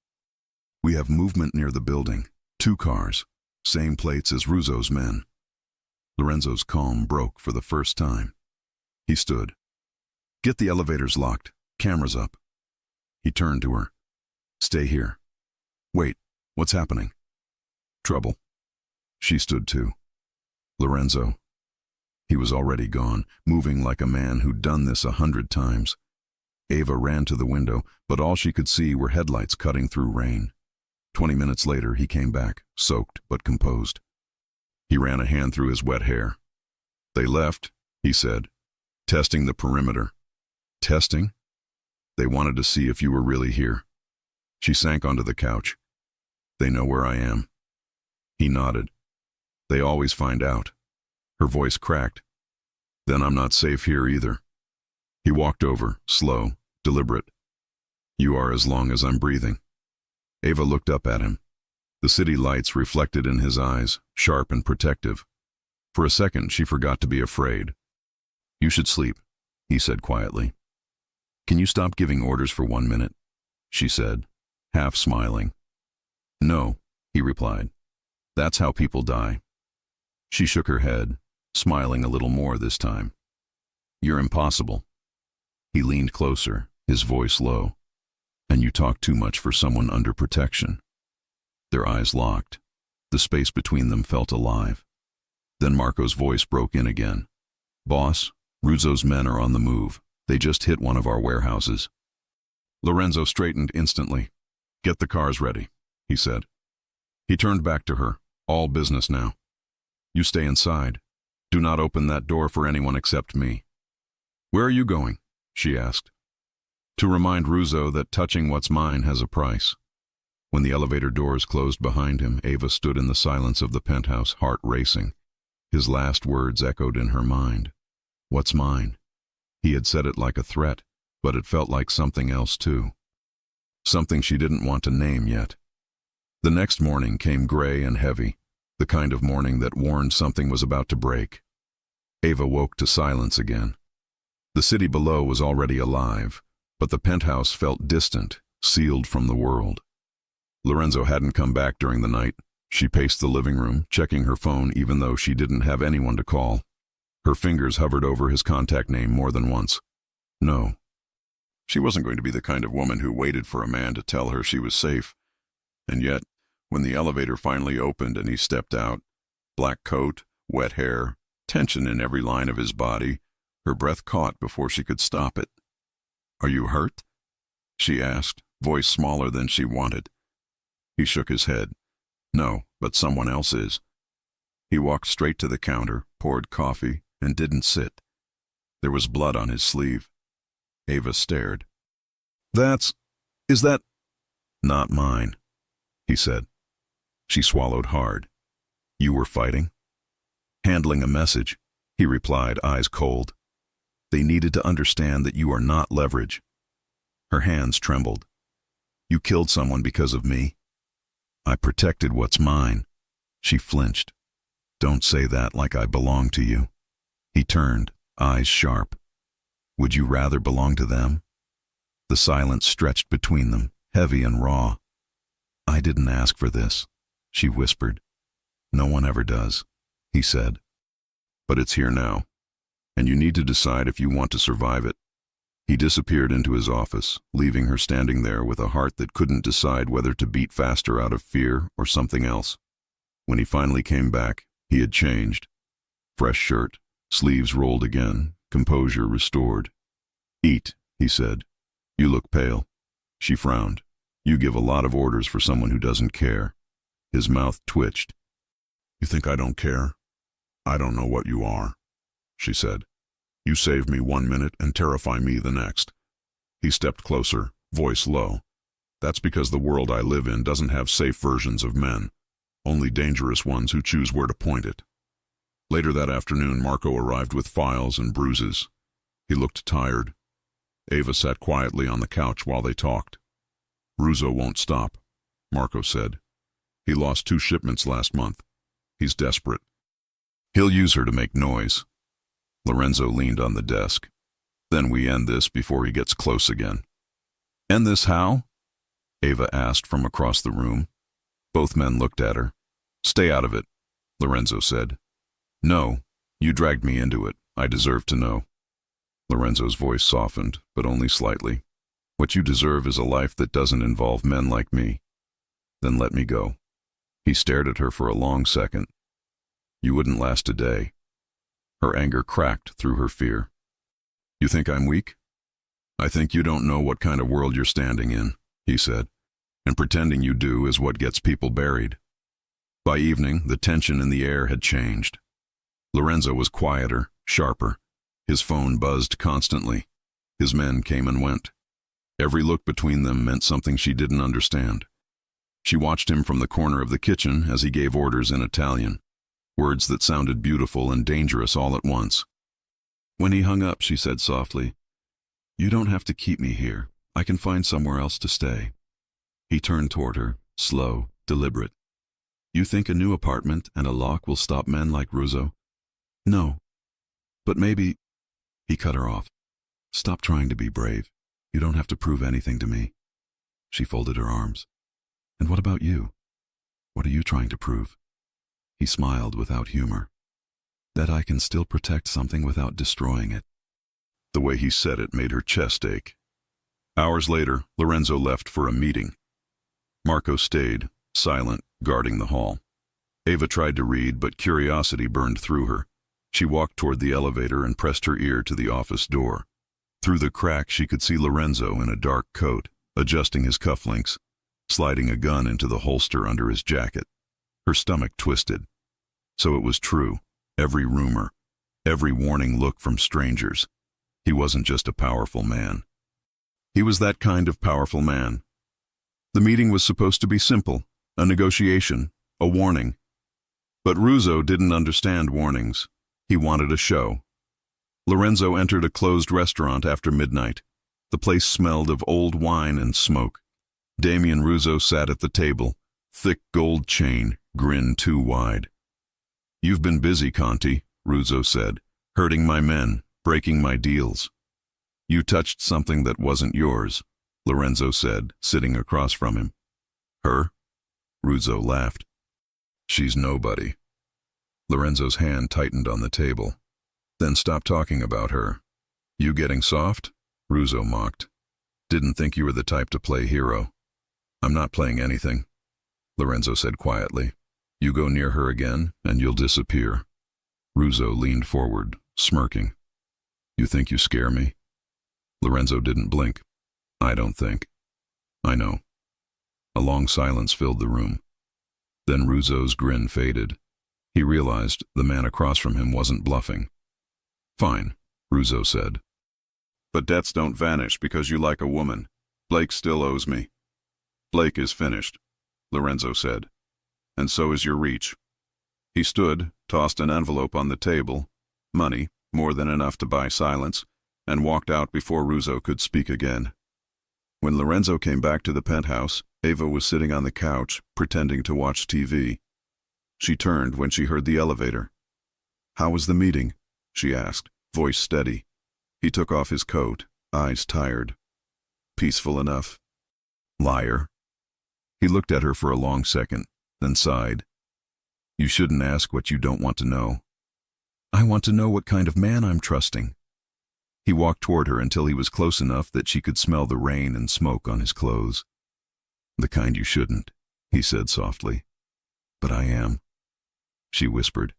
We have movement near the building. 2 cars. Same plates as Russo's men. Lorenzo's calm broke for the first time. He stood. Get the elevators locked. Cameras up. He turned to her. Stay here. Wait, what's happening? Trouble. She stood too. Lorenzo. He was already gone, moving like a man who'd done this 100 times. Ava ran to the window, but all she could see were headlights cutting through rain. 20 minutes later, he came back, soaked but composed. He ran a hand through his wet hair. They left, he said, testing the perimeter. Testing? They wanted to see if you were really here. She sank onto the couch. They know where I am. He nodded. They always find out. Her voice cracked. Then I'm not safe here either. He walked over, slow, deliberate. You are as long as I'm breathing. Ava looked up at him. The city lights reflected in his eyes, sharp and protective. For a second, she forgot to be afraid. You should sleep, he said quietly. Can you stop giving orders for 1 minute? She said, half smiling. No, he replied. That's how people die. She shook her head, smiling a little more this time. You're impossible. He leaned closer, his voice low. And you talk too much for someone under protection. Their eyes locked. The space between them felt alive. Then Marco's voice broke in again. Boss, Ruzzo's men are on the move. They just hit one of our warehouses. Lorenzo straightened instantly. Get the cars ready, he said. He turned back to her. All business now. You stay inside. Do not open that door for anyone except me. Where are you going? She asked. To remind Ruzzo that touching what's mine has a price. When the elevator doors closed behind him, Ava stood in the silence of the penthouse, heart racing. His last words echoed in her mind. What's mine? He had said it like a threat, but it felt like something else too. Something she didn't want to name yet. The next morning came gray and heavy, the kind of morning that warned something was about to break. Ava woke to silence again. The city below was already alive, but the penthouse felt distant, sealed from the world. Lorenzo hadn't come back during the night. She paced the living room, checking her phone even though she didn't have anyone to call. Her fingers hovered over his contact name more than once. No. She wasn't going to be the kind of woman who waited for a man to tell her she was safe. And yet, when the elevator finally opened and he stepped out, black coat, wet hair, tension in every line of his body, her breath caught before she could stop it. Are you hurt? She asked, voice smaller than she wanted. He shook his head. No, but someone else is. He walked straight to the counter, poured coffee, and didn't sit. There was blood on his sleeve. Ava stared. Is that? Not mine, he said. She swallowed hard. You were fighting? Handling a message, he replied, eyes cold. They needed to understand that you are not leverage. Her hands trembled. You killed someone because of me? I protected what's mine. She flinched. Don't say that like I belong to you. He turned, eyes sharp. Would you rather belong to them? The silence stretched between them, heavy and raw. I didn't ask for this, she whispered. No one ever does, he said. But it's here now, and you need to decide if you want to survive it. He disappeared into his office, leaving her standing there with a heart that couldn't decide whether to beat faster out of fear or something else. When he finally came back, he had changed. Fresh shirt, sleeves rolled again, composure restored. Eat, he said. You look pale. She frowned. You give a lot of orders for someone who doesn't care. His mouth twitched. You think I don't care? I don't know what you are, she said. You save me 1 minute and terrify me the next. He stepped closer, voice low. That's because the world I live in doesn't have safe versions of men, only dangerous ones who choose where to point it. Later that afternoon, Marco arrived with files and bruises. He looked tired. Ava sat quietly on the couch while they talked. Ruzzo won't stop, Marco said. He lost 2 shipments last month. He's desperate. He'll use her to make noise. Lorenzo leaned on the desk. Then we end this before he gets close again. End this how? Ava asked from across the room. Both men looked at her. Stay out of it, Lorenzo said. No, you dragged me into it. I deserve to know. Lorenzo's voice softened, but only slightly. What you deserve is a life that doesn't involve men like me. Then let me go. He stared at her for a long second. You wouldn't last a day. Her anger cracked through her fear. You think I'm weak? I think you don't know what kind of world you're standing in, he said, and pretending you do is what gets people buried. By evening, the tension in the air had changed. Lorenzo was quieter, sharper. His phone buzzed constantly. His men came and went. Every look between them meant something she didn't understand. She watched him from the corner of the kitchen as he gave orders in Italian, words that sounded beautiful and dangerous all at once. When he hung up, she said softly, You don't have to keep me here. I can find somewhere else to stay. He turned toward her, slow, deliberate. You think a new apartment and a lock will stop men like Ruzzo? No. But maybe... He cut her off. Stop trying to be brave. You don't have to prove anything to me. She folded her arms. And what about you? What are you trying to prove? He smiled without humor. That I can still protect something without destroying it. The way he said it made her chest ache. Hours later, Lorenzo left for a meeting. Marco stayed, silent, guarding the hall. Ava tried to read, but curiosity burned through her. She walked toward the elevator and pressed her ear to the office door. Through the crack, she could see Lorenzo in a dark coat, adjusting his cufflinks, sliding a gun into the holster under his jacket. Her stomach twisted. So it was true. Every rumor, every warning look from strangers. He wasn't just a powerful man. He was that kind of powerful man. The meeting was supposed to be simple, a negotiation, a warning. But Russo didn't understand warnings. He wanted a show. Lorenzo entered a closed restaurant after midnight. The place smelled of old wine and smoke. Damian Russo sat at the table, thick gold chain, grin too wide. "You've been busy, Conti," Russo said, "hurting my men, breaking my deals." "You touched something that wasn't yours," Lorenzo said, sitting across from him. "Her?" Russo laughed. "She's nobody." Lorenzo's hand tightened on the table. "Then stop talking about her." "You getting soft?" Russo mocked. "Didn't think you were the type to play hero." "I'm not playing anything," Lorenzo said quietly. "You go near her again, and you'll disappear." Russo leaned forward, smirking. "You think you scare me?" Lorenzo didn't blink. "I don't think." "I know." A long silence filled the room. Then Russo's grin faded. He realized the man across from him wasn't bluffing. "Fine," Russo said. "But debts don't vanish because you like a woman. Blake still owes me." "Blake is finished," Lorenzo said. "And so is your reach." He stood, tossed an envelope on the table, money, more than enough to buy silence, and walked out before Russo could speak again. When Lorenzo came back to the penthouse, Ava was sitting on the couch, pretending to watch TV. She turned when she heard the elevator. "How was the meeting?" she asked, voice steady. He took off his coat, eyes tired. "Peaceful enough." "Liar." He looked at her for a long second, then sighed. "You shouldn't ask what you don't want to know." "I want to know what kind of man I'm trusting." He walked toward her until he was close enough that she could smell the rain and smoke on his clothes. "The kind you shouldn't," he said softly. "But I am," she whispered.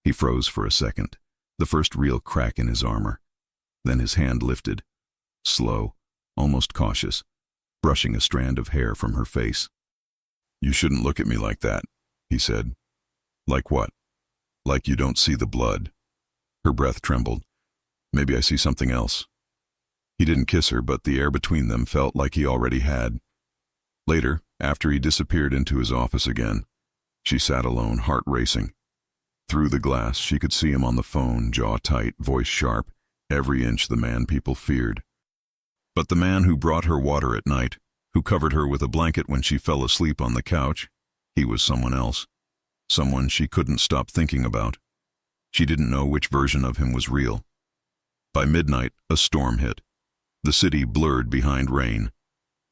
He froze for a second, the first real crack in his armor. Then his hand lifted, slow, almost cautious, brushing a strand of hair from her face. "You shouldn't look at me like that," he said. "Like what?" "Like you don't see the blood." Her breath trembled. "Maybe I see something else." He didn't kiss her, but the air between them felt like he already had. Later, after he disappeared into his office again, she sat alone, heart racing. Through the glass, she could see him on the phone, jaw tight, voice sharp, every inch the man people feared. But the man who brought her water at night, who covered her with a blanket when she fell asleep on the couch, he was someone else. Someone she couldn't stop thinking about. She didn't know which version of him was real. By midnight, a storm hit. The city blurred behind rain.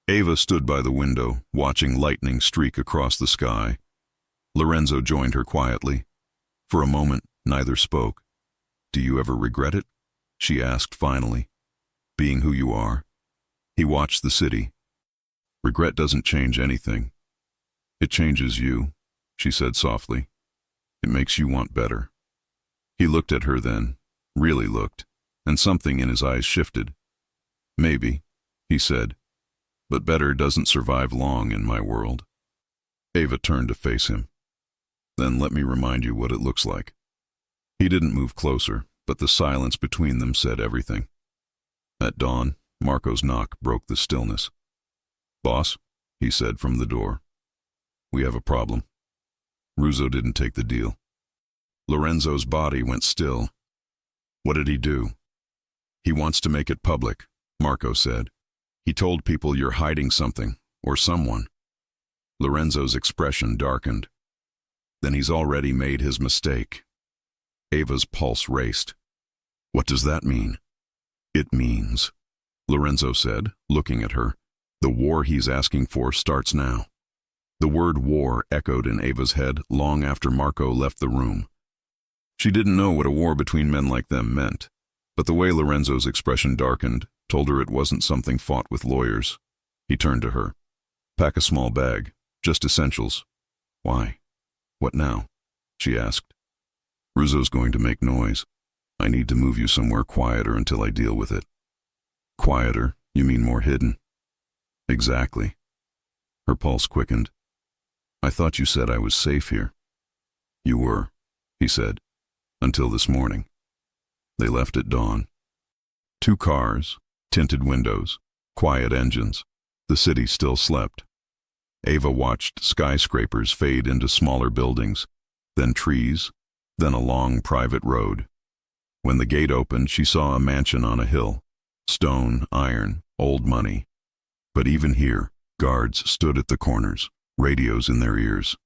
Ava stood by the window, watching lightning streak across the sky. Lorenzo joined her quietly. For a moment, neither spoke. "Do you ever regret it?" she asked finally. "Being who you are?" He watched the city. "Regret doesn't change anything." "It changes you," she said softly. "It makes you want better." He looked at her then, really looked, and something in his eyes shifted. "Maybe," he said, "but better doesn't survive long in my world." Ava turned to face him. "Then let me remind you what it looks like." He didn't move closer, but the silence between them said everything. At dawn, Marco's knock broke the stillness. "Boss," he said from the door. "We have a problem." Russo didn't take the deal. Lorenzo's body went still. "What did he do?" "He wants to make it public," Marco said. "He told people you're hiding something, or someone." Lorenzo's expression darkened. "Then he's already made his mistake." Ava's pulse raced. "What does that mean?" "It means," Lorenzo said, looking at her, "the war he's asking for starts now." The word war echoed in Ava's head long after Marco left the room. She didn't know what a war between men like them meant, but the way Lorenzo's expression darkened told her it wasn't something fought with lawyers. He turned to her. "Pack a small bag, just essentials." "Why? What now?" she asked. Rizzo's going to make noise. I need to move you somewhere quieter until I deal with it. Quieter? You mean more hidden? Exactly. Her pulse quickened. I thought you said I was safe here. You were, he said, until this morning. They left at dawn. 2 cars, tinted windows, quiet engines. The city still slept. Ava watched skyscrapers fade into smaller buildings, then trees, then a long private road. When the gate opened, she saw a mansion on a hill. Stone, iron, old money. But even here, guards stood at the corners, radios in their ears.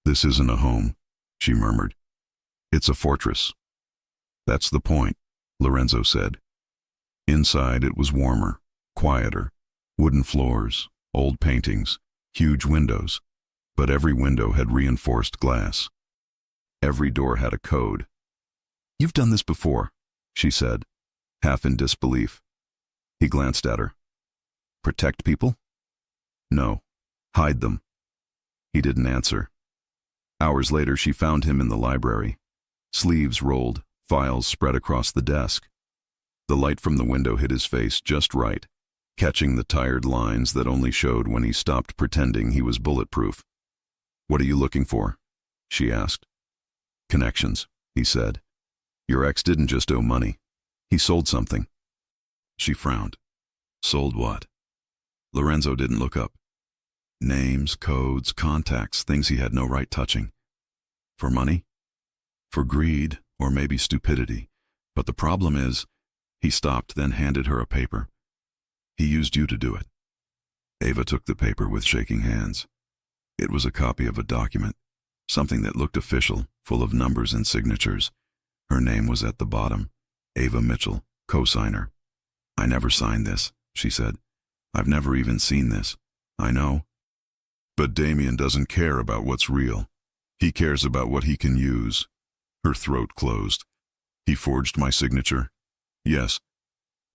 This isn't a home, she murmured. It's a fortress. That's the point, Lorenzo said. Inside it was warmer, quieter. Wooden floors, old paintings, huge windows. But every window had reinforced glass. Every door had a code. You've done this before, she said, half in disbelief. He glanced at her. Protect people? No, hide them. He didn't answer. Hours later, she found him in the library. Sleeves rolled, files spread across the desk. The light from the window hit his face just right, catching the tired lines that only showed when he stopped pretending he was bulletproof. What are you looking for? She asked. Connections, he said. Your ex didn't just owe money. He sold something. She frowned. Sold what? Lorenzo didn't look up. Names, codes, contacts, things he had no right touching. For money? For greed, or maybe stupidity. But the problem is, he stopped, then handed her a paper. He used you to do it. Ava took the paper with shaking hands. It was a copy of a document, something that looked official, full of numbers and signatures. Her name was at the bottom, Ava Mitchell, co-signer. I never signed this, she said. I've never even seen this. I know. But Damien doesn't care about what's real. He cares about what he can use. Her throat closed. He forged my signature? Yes.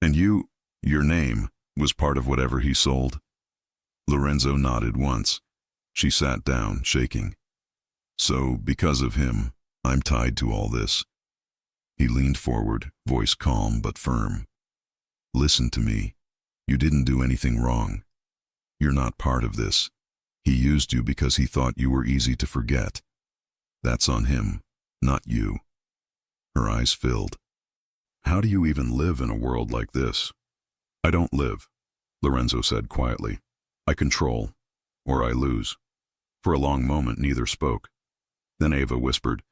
And your name, was part of whatever he sold? Lorenzo nodded once. She sat down, shaking. So, because of him, I'm tied to all this. He leaned forward, voice calm but firm. Listen to me. You didn't do anything wrong. You're not part of this. He used you because he thought you were easy to forget. That's on him, not you. Her eyes filled. How do you even live in a world like this? I don't live, Lorenzo said quietly. I control, or I lose. For a long moment, neither spoke. Then Ava whispered,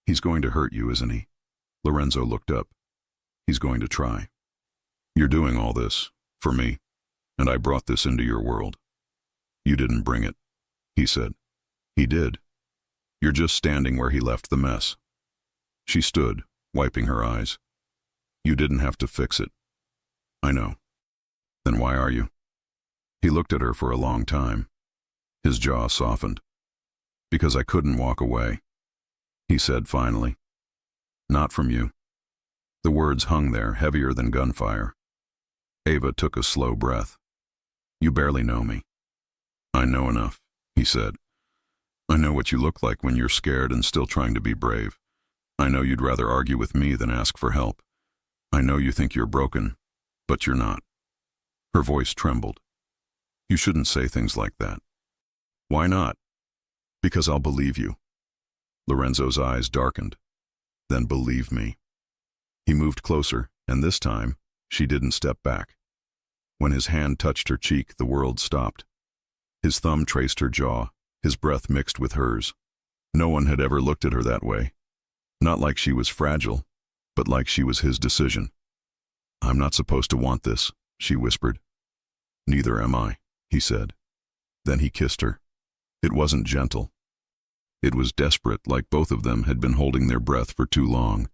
He's going to hurt you, isn't he? Lorenzo looked up. He's going to try. You're doing all this, for me, and I brought this into your world. You didn't bring it, he said. He did. You're just standing where he left the mess. She stood, wiping her eyes. You didn't have to fix it. I know. Then why are you? He looked at her for a long time. His jaw softened. Because I couldn't walk away, he said finally. Not from you. The words hung there, heavier than gunfire. Ava took a slow breath. You barely know me. I know enough, he said. I know what you look like when you're scared and still trying to be brave. I know you'd rather argue with me than ask for help. I know you think you're broken, but you're not. Her voice trembled. You shouldn't say things like that. Why not? Because I'll believe you. Lorenzo's eyes darkened. Then believe me. He moved closer, and this time, she didn't step back. When his hand touched her cheek, the world stopped. His thumb traced her jaw, his breath mixed with hers. No one had ever looked at her that way. Not like she was fragile, but like she was his decision. I'm not supposed to want this, she whispered. Neither am I, he said. Then he kissed her. It wasn't gentle. It was desperate, like both of them had been holding their breath for too long.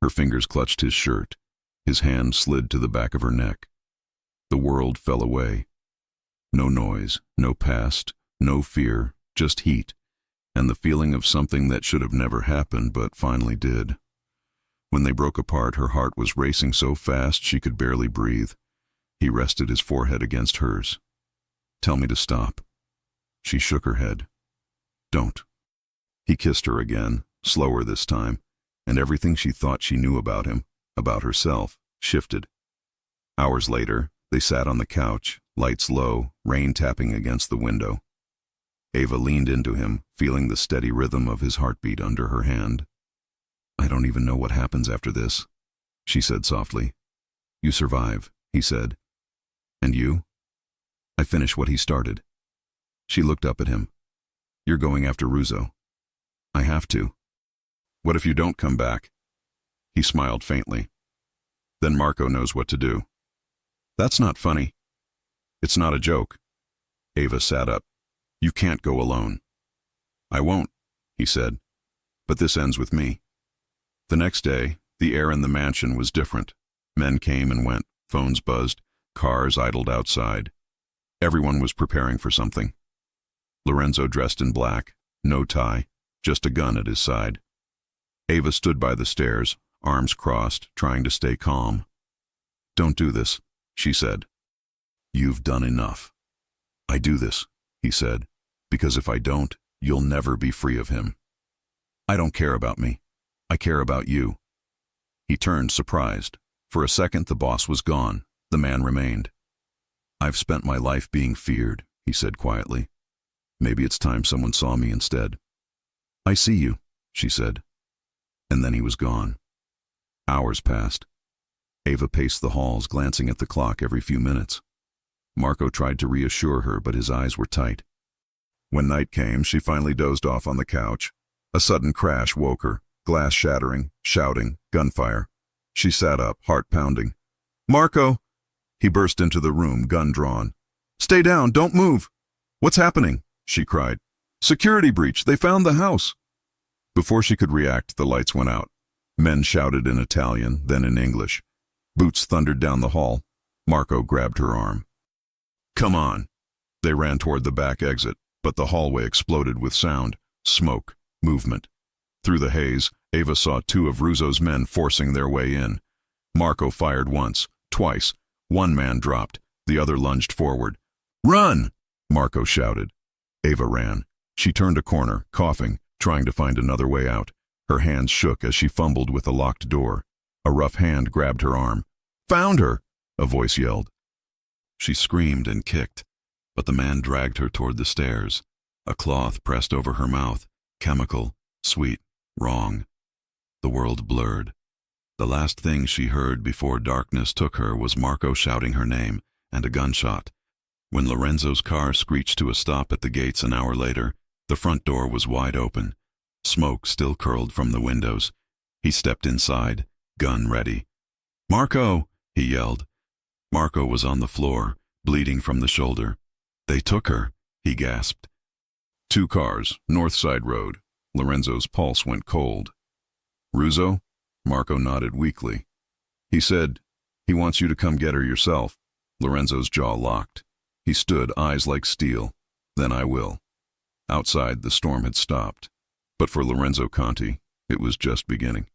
Her fingers clutched his shirt. His hand slid to the back of her neck. The world fell away. No noise, no past, no fear, just heat, and the feeling of something that should have never happened but finally did. When they broke apart, her heart was racing so fast she could barely breathe. He rested his forehead against hers. Tell me to stop. She shook her head. Don't. He kissed her again, slower this time, and everything she thought she knew about him, about herself, shifted. Hours later, they sat on the couch, lights low, rain tapping against the window. Ava leaned into him, feeling the steady rhythm of his heartbeat under her hand. "I don't even know what happens after this," she said softly. "You survive," he said. "And you?" "I finish what he started." She looked up at him. "You're going after Russo." "I have to." "What if you don't come back?" He smiled faintly. "Then Marco knows what to do." "That's not funny." "It's not a joke." Ava sat up. "You can't go alone." "I won't," he said. "But this ends with me." The next day, the air in the mansion was different. Men came and went, phones buzzed, cars idled outside. Everyone was preparing for something. Lorenzo dressed in black, no tie, just a gun at his side. Ava stood by the stairs, arms crossed, trying to stay calm. "Don't do this," she said. "You've done enough." "I do this," he said, "because if I don't, you'll never be free of him." "I don't care about me. I care about you." He turned, surprised. For a second, the boss was gone. The man remained. "I've spent my life being feared," he said quietly. "Maybe it's time someone saw me instead." "I see you," she said. And then he was gone. Hours passed. Ava paced the halls, glancing at the clock every few minutes. Marco tried to reassure her, but his eyes were tight. When night came, she finally dozed off on the couch. A sudden crash woke her, glass shattering, shouting, gunfire. She sat up, heart pounding. "Marco!" He burst into the room, gun drawn. "Stay down, don't move!" "What's happening?" she cried. "Security breach, they found the house!" Before she could react, the lights went out. Men shouted in Italian, then in English. Boots thundered down the hall. Marco grabbed her arm. "Come on!" They ran toward the back exit, but the hallway exploded with sound, smoke, movement. Through the haze, Ava saw two of Russo's men forcing their way in. Marco fired once, twice. One man dropped. The other lunged forward. "Run!" Marco shouted. Ava ran. She turned a corner, coughing, trying to find another way out. Her hands shook as she fumbled with the locked door. A rough hand grabbed her arm. "Found her!" a voice yelled. She screamed and kicked, but the man dragged her toward the stairs. A cloth pressed over her mouth, chemical, sweet, wrong. The world blurred. The last thing she heard before darkness took her was Marco shouting her name, and a gunshot. When Lorenzo's car screeched to a stop at the gates an hour later, the front door was wide open. Smoke still curled from the windows. He stepped inside, gun ready. "Marco!" he yelled. Marco was on the floor, bleeding from the shoulder. "They took her," he gasped. 2 cars, North Side Road. Lorenzo's pulse went cold. "Russo?" Marco nodded weakly. "He said he wants you to come get her yourself." Lorenzo's jaw locked. He stood, eyes like steel. "Then I will." Outside, the storm had stopped. But for Lorenzo Conti, it was just beginning.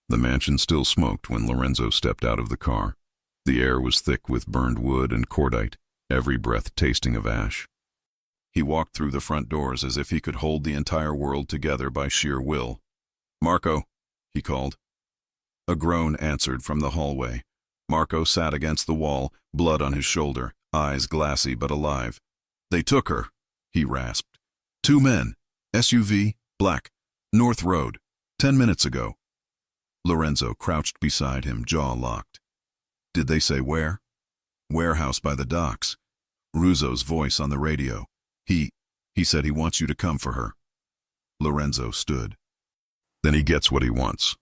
The mansion still smoked when Lorenzo stepped out of the car. The air was thick with burned wood and cordite, every breath tasting of ash. He walked through the front doors as if he could hold the entire world together by sheer will. "Marco," he called. A groan answered from the hallway. Marco sat against the wall, blood on his shoulder, eyes glassy but alive. "They took her," he rasped. 2 men, SUV, black, North Road, 10 minutes ago. Lorenzo crouched beside him, jaw locked. "Did they say where?" "Warehouse by the docks." Russo's voice on the radio. He said he wants you to come for her." Lorenzo stood. Then he gets what he wants.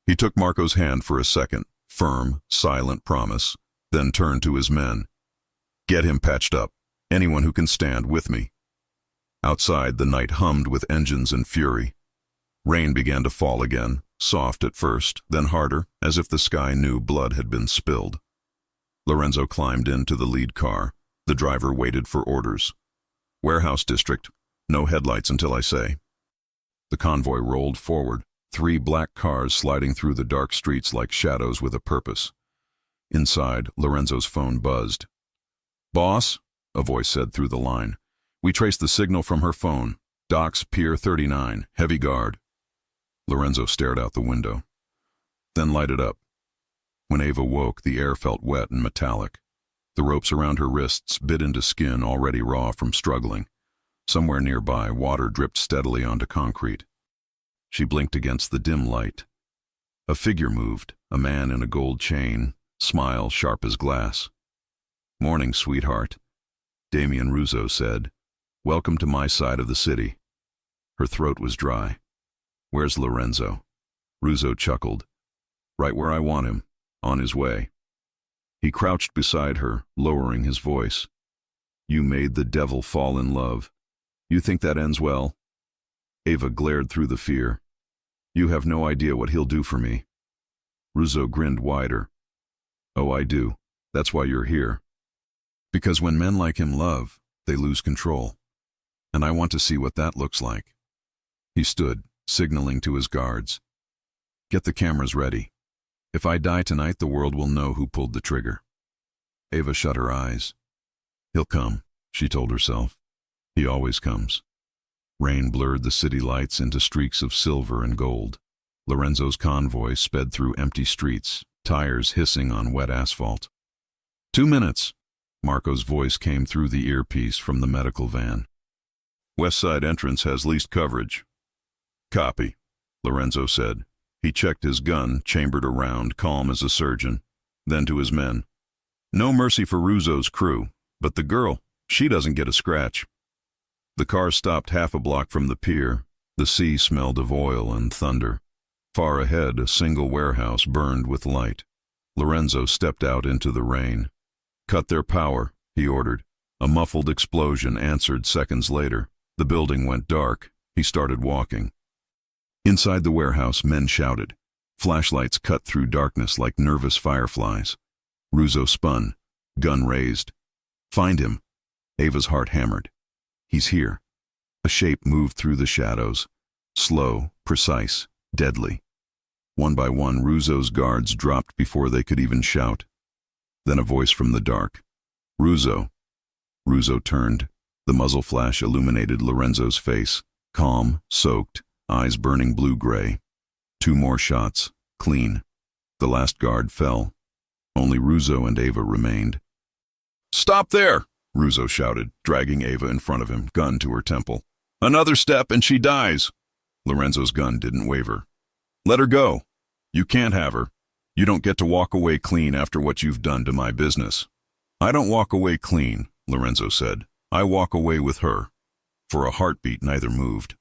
He took Marco's hand for a second, firm, silent promise, then turned to his men. "Get him patched up. Anyone who can stand with me." Outside, the night hummed with engines and fury. Rain began to fall again, soft at first, then harder, as if the sky knew blood had been spilled. Lorenzo climbed into the lead car. The driver waited for orders. "Warehouse district. No headlights until I say." The convoy rolled forward, 3 black cars sliding through the dark streets like shadows with a purpose. Inside, Lorenzo's phone buzzed. "Boss," a voice said through the line. "We traced the signal from her phone. Docks, Pier 39, heavy guard." Lorenzo stared out the window, then lighted up. When Ava woke, the air felt wet and metallic. The ropes around her wrists bit into skin already raw from struggling. Somewhere nearby, water dripped steadily onto concrete. She blinked against the dim light. A figure moved, a man in a gold chain, smile sharp as glass. "Morning, sweetheart," Damian Russo said. "Welcome to my side of the city." Her throat was dry. "Where's Lorenzo?" Russo chuckled. "Right where I want him, on his way." He crouched beside her, lowering his voice. "You made the devil fall in love. You think that ends well?" Ava glared through the fear. "You have no idea what he'll do for me." Russo grinned wider. "Oh, I do. That's why you're here. Because when men like him love, they lose control. And I want to see what that looks like." He stood, signaling to his guards. "Get the cameras ready. If I die tonight, the world will know who pulled the trigger." Ava shut her eyes. "He'll come," she told herself. "He always comes." Rain blurred the city lights into streaks of silver and gold. Lorenzo's convoy sped through empty streets, tires hissing on wet asphalt. 2 minutes, Marco's voice came through the earpiece from the medical van. "West side entrance has least coverage." "Copy," Lorenzo said. He checked his gun, chambered around, calm as a surgeon. Then to his men. "No mercy for Russo's crew, but the girl, she doesn't get a scratch." The car stopped half a block from the pier. The sea smelled of oil and thunder. Far ahead, a single warehouse burned with light. Lorenzo stepped out into the rain. "Cut their power," he ordered. A muffled explosion answered seconds later. The building went dark. He started walking. Inside the warehouse, men shouted. Flashlights cut through darkness like nervous fireflies. Russo spun, gun raised. "Find him." Ava's heart hammered. "He's here." A shape moved through the shadows. Slow, precise, deadly. One by one, Russo's guards dropped before they could even shout. Then a voice from the dark. "Russo." Russo turned. The muzzle flash illuminated Lorenzo's face, calm, soaked, eyes burning blue-gray. 2 more shots, clean. The last guard fell. Only Russo and Ava remained. "Stop there!" Russo shouted, dragging Ava in front of him, gun to her temple. "Another step and she dies." Lorenzo's gun didn't waver. "Let her go. You can't have her. You don't get to walk away clean after what you've done to my business." "I don't walk away clean," Lorenzo said. "I walk away with her." For a heartbeat, neither moved.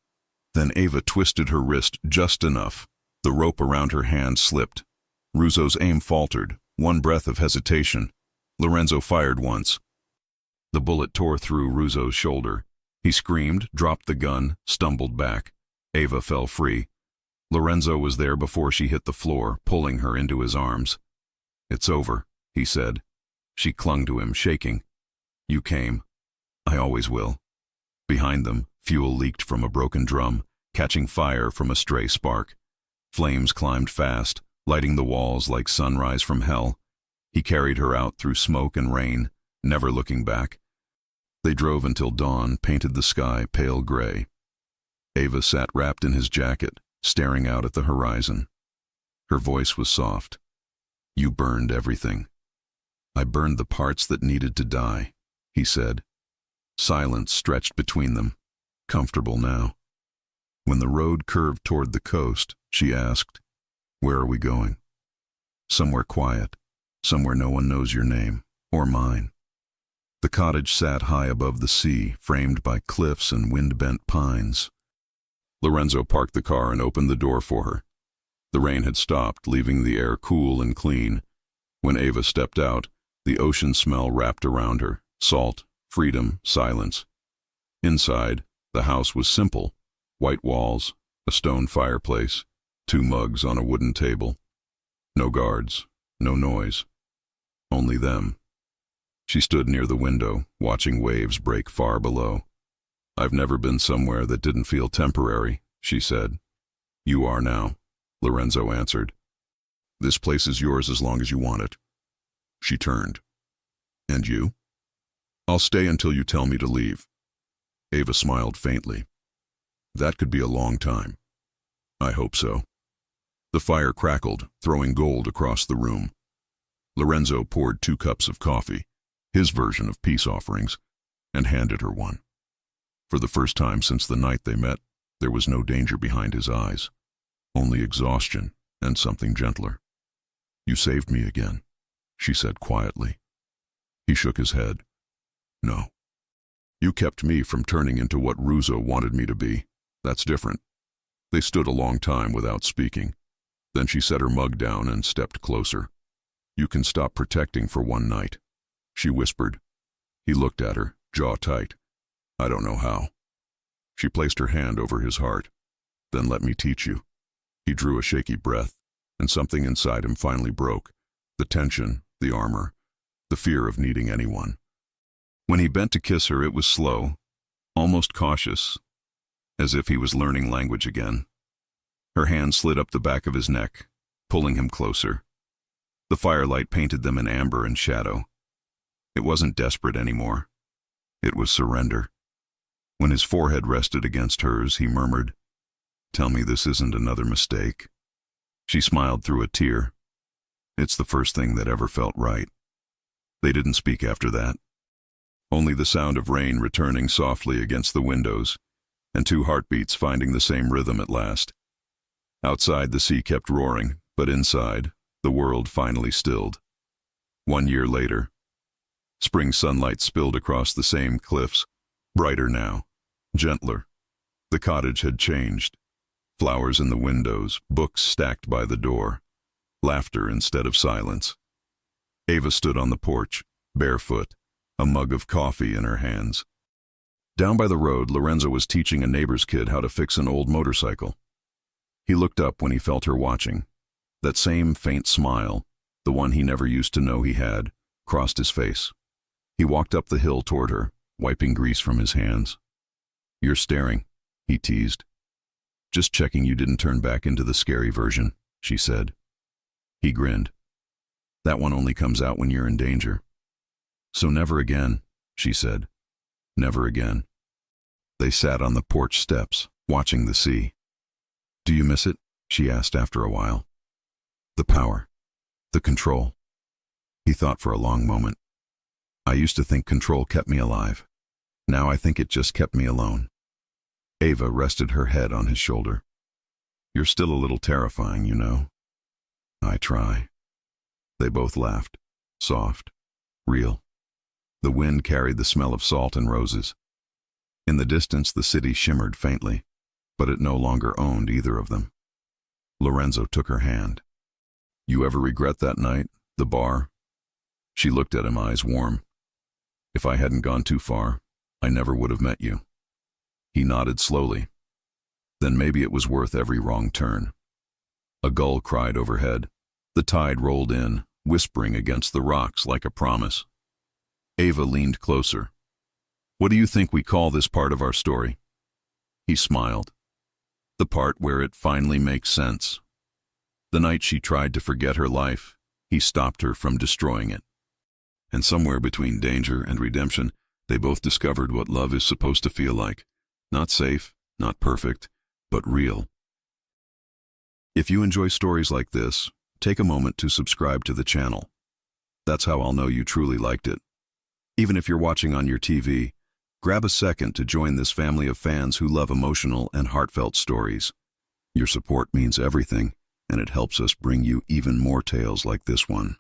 Then Ava twisted her wrist just enough. The rope around her hand slipped. Russo's aim faltered, one breath of hesitation. Lorenzo fired once. The bullet tore through Russo's shoulder. He screamed, dropped the gun, stumbled back. Ava fell free. Lorenzo was there before she hit the floor, pulling her into his arms. "It's over," he said. She clung to him, shaking. "You came. I always will." Behind them, fuel leaked from a broken drum, catching fire from a stray spark. Flames climbed fast, lighting the walls like sunrise from hell. He carried her out through smoke and rain, never looking back. They drove until dawn painted the sky pale gray. Ava sat wrapped in his jacket, staring out at the horizon. Her voice was soft. "You burned everything." "I burned the parts that needed to die," he said. Silence stretched between them, comfortable now. When the road curved toward the coast, she asked, "Where are we going?" "Somewhere quiet, somewhere no one knows your name, or mine." The cottage sat high above the sea, framed by cliffs and wind-bent pines. Lorenzo parked the car and opened the door for her. The rain had stopped, leaving the air cool and clean. When Ava stepped out, the ocean smell wrapped around her, salt, freedom, silence. Inside, the house was simple. White walls, a stone fireplace, 2 mugs on a wooden table. No guards, no noise. Only them. She stood near the window, watching waves break far below. "I've never been somewhere that didn't feel temporary," she said. "You are now," Lorenzo answered. "This place is yours as long as you want it." She turned. "And you?" "I'll stay until you tell me to leave." Ava smiled faintly. "That could be a long time." I hope so. The fire crackled, throwing gold across the room. Lorenzo poured 2 cups of coffee, his version of peace offerings, and handed her one. For the first time since the night they met, there was no danger behind his eyes, only exhaustion and something gentler. You saved me again, she said quietly. He shook his head. No. You kept me from turning into what Russo wanted me to be. That's different. They stood a long time without speaking. Then she set her mug down and stepped closer. You can stop protecting for one night, she whispered. He looked at her, jaw tight. I don't know how. She placed her hand over his heart. Then let me teach you. He drew a shaky breath, and something inside him finally broke. The tension, the armor, the fear of needing anyone. When he bent to kiss her, it was slow, almost cautious, as if he was learning language again. Her hand slid up the back of his neck, pulling him closer. The firelight painted them in amber and shadow. It wasn't desperate anymore. It was surrender. When his forehead rested against hers, he murmured, Tell me this isn't another mistake. She smiled through a tear. It's the first thing that ever felt right. They didn't speak after that. Only the sound of rain returning softly against the windows, and 2 heartbeats finding the same rhythm at last. Outside, the sea kept roaring, but inside, the world finally stilled. 1 year later, spring sunlight spilled across the same cliffs, brighter now, gentler. The cottage had changed. Flowers in the windows, books stacked by the door, laughter instead of silence. Ava stood on the porch, barefoot, a mug of coffee in her hands. Down by the road, Lorenzo was teaching a neighbor's kid how to fix an old motorcycle. He looked up when he felt her watching. That same faint smile, the one he never used to know he had, crossed his face. He walked up the hill toward her, wiping grease from his hands. You're staring, he teased. Just checking you didn't turn back into the scary version, she said. He grinned. That one only comes out when you're in danger. So never again, she said. Never again. They sat on the porch steps, watching the sea. Do you miss it? She asked after a while. The power. The control. He thought for a long moment. I used to think control kept me alive. Now I think it just kept me alone. Ava rested her head on his shoulder. You're still a little terrifying, you know. I try. They both laughed. Soft. Real. The wind carried the smell of salt and roses. In the distance, the city shimmered faintly, but it no longer owned either of them. Lorenzo took her hand. You ever regret that night, the bar? She looked at him, eyes warm. If I hadn't gone too far, I never would have met you. He nodded slowly. Then maybe it was worth every wrong turn. A gull cried overhead. The tide rolled in, whispering against the rocks like a promise. Ava leaned closer. What do you think we call this part of our story? He smiled. The part where it finally makes sense. The night she tried to forget her life, he stopped her from destroying it. And somewhere between danger and redemption, they both discovered what love is supposed to feel like. Not safe, not perfect, but real. If you enjoy stories like this, take a moment to subscribe to the channel. That's how I'll know you truly liked it. Even if you're watching on your TV, grab a second to join this family of fans who love emotional and heartfelt stories. Your support means everything, and it helps us bring you even more tales like this one.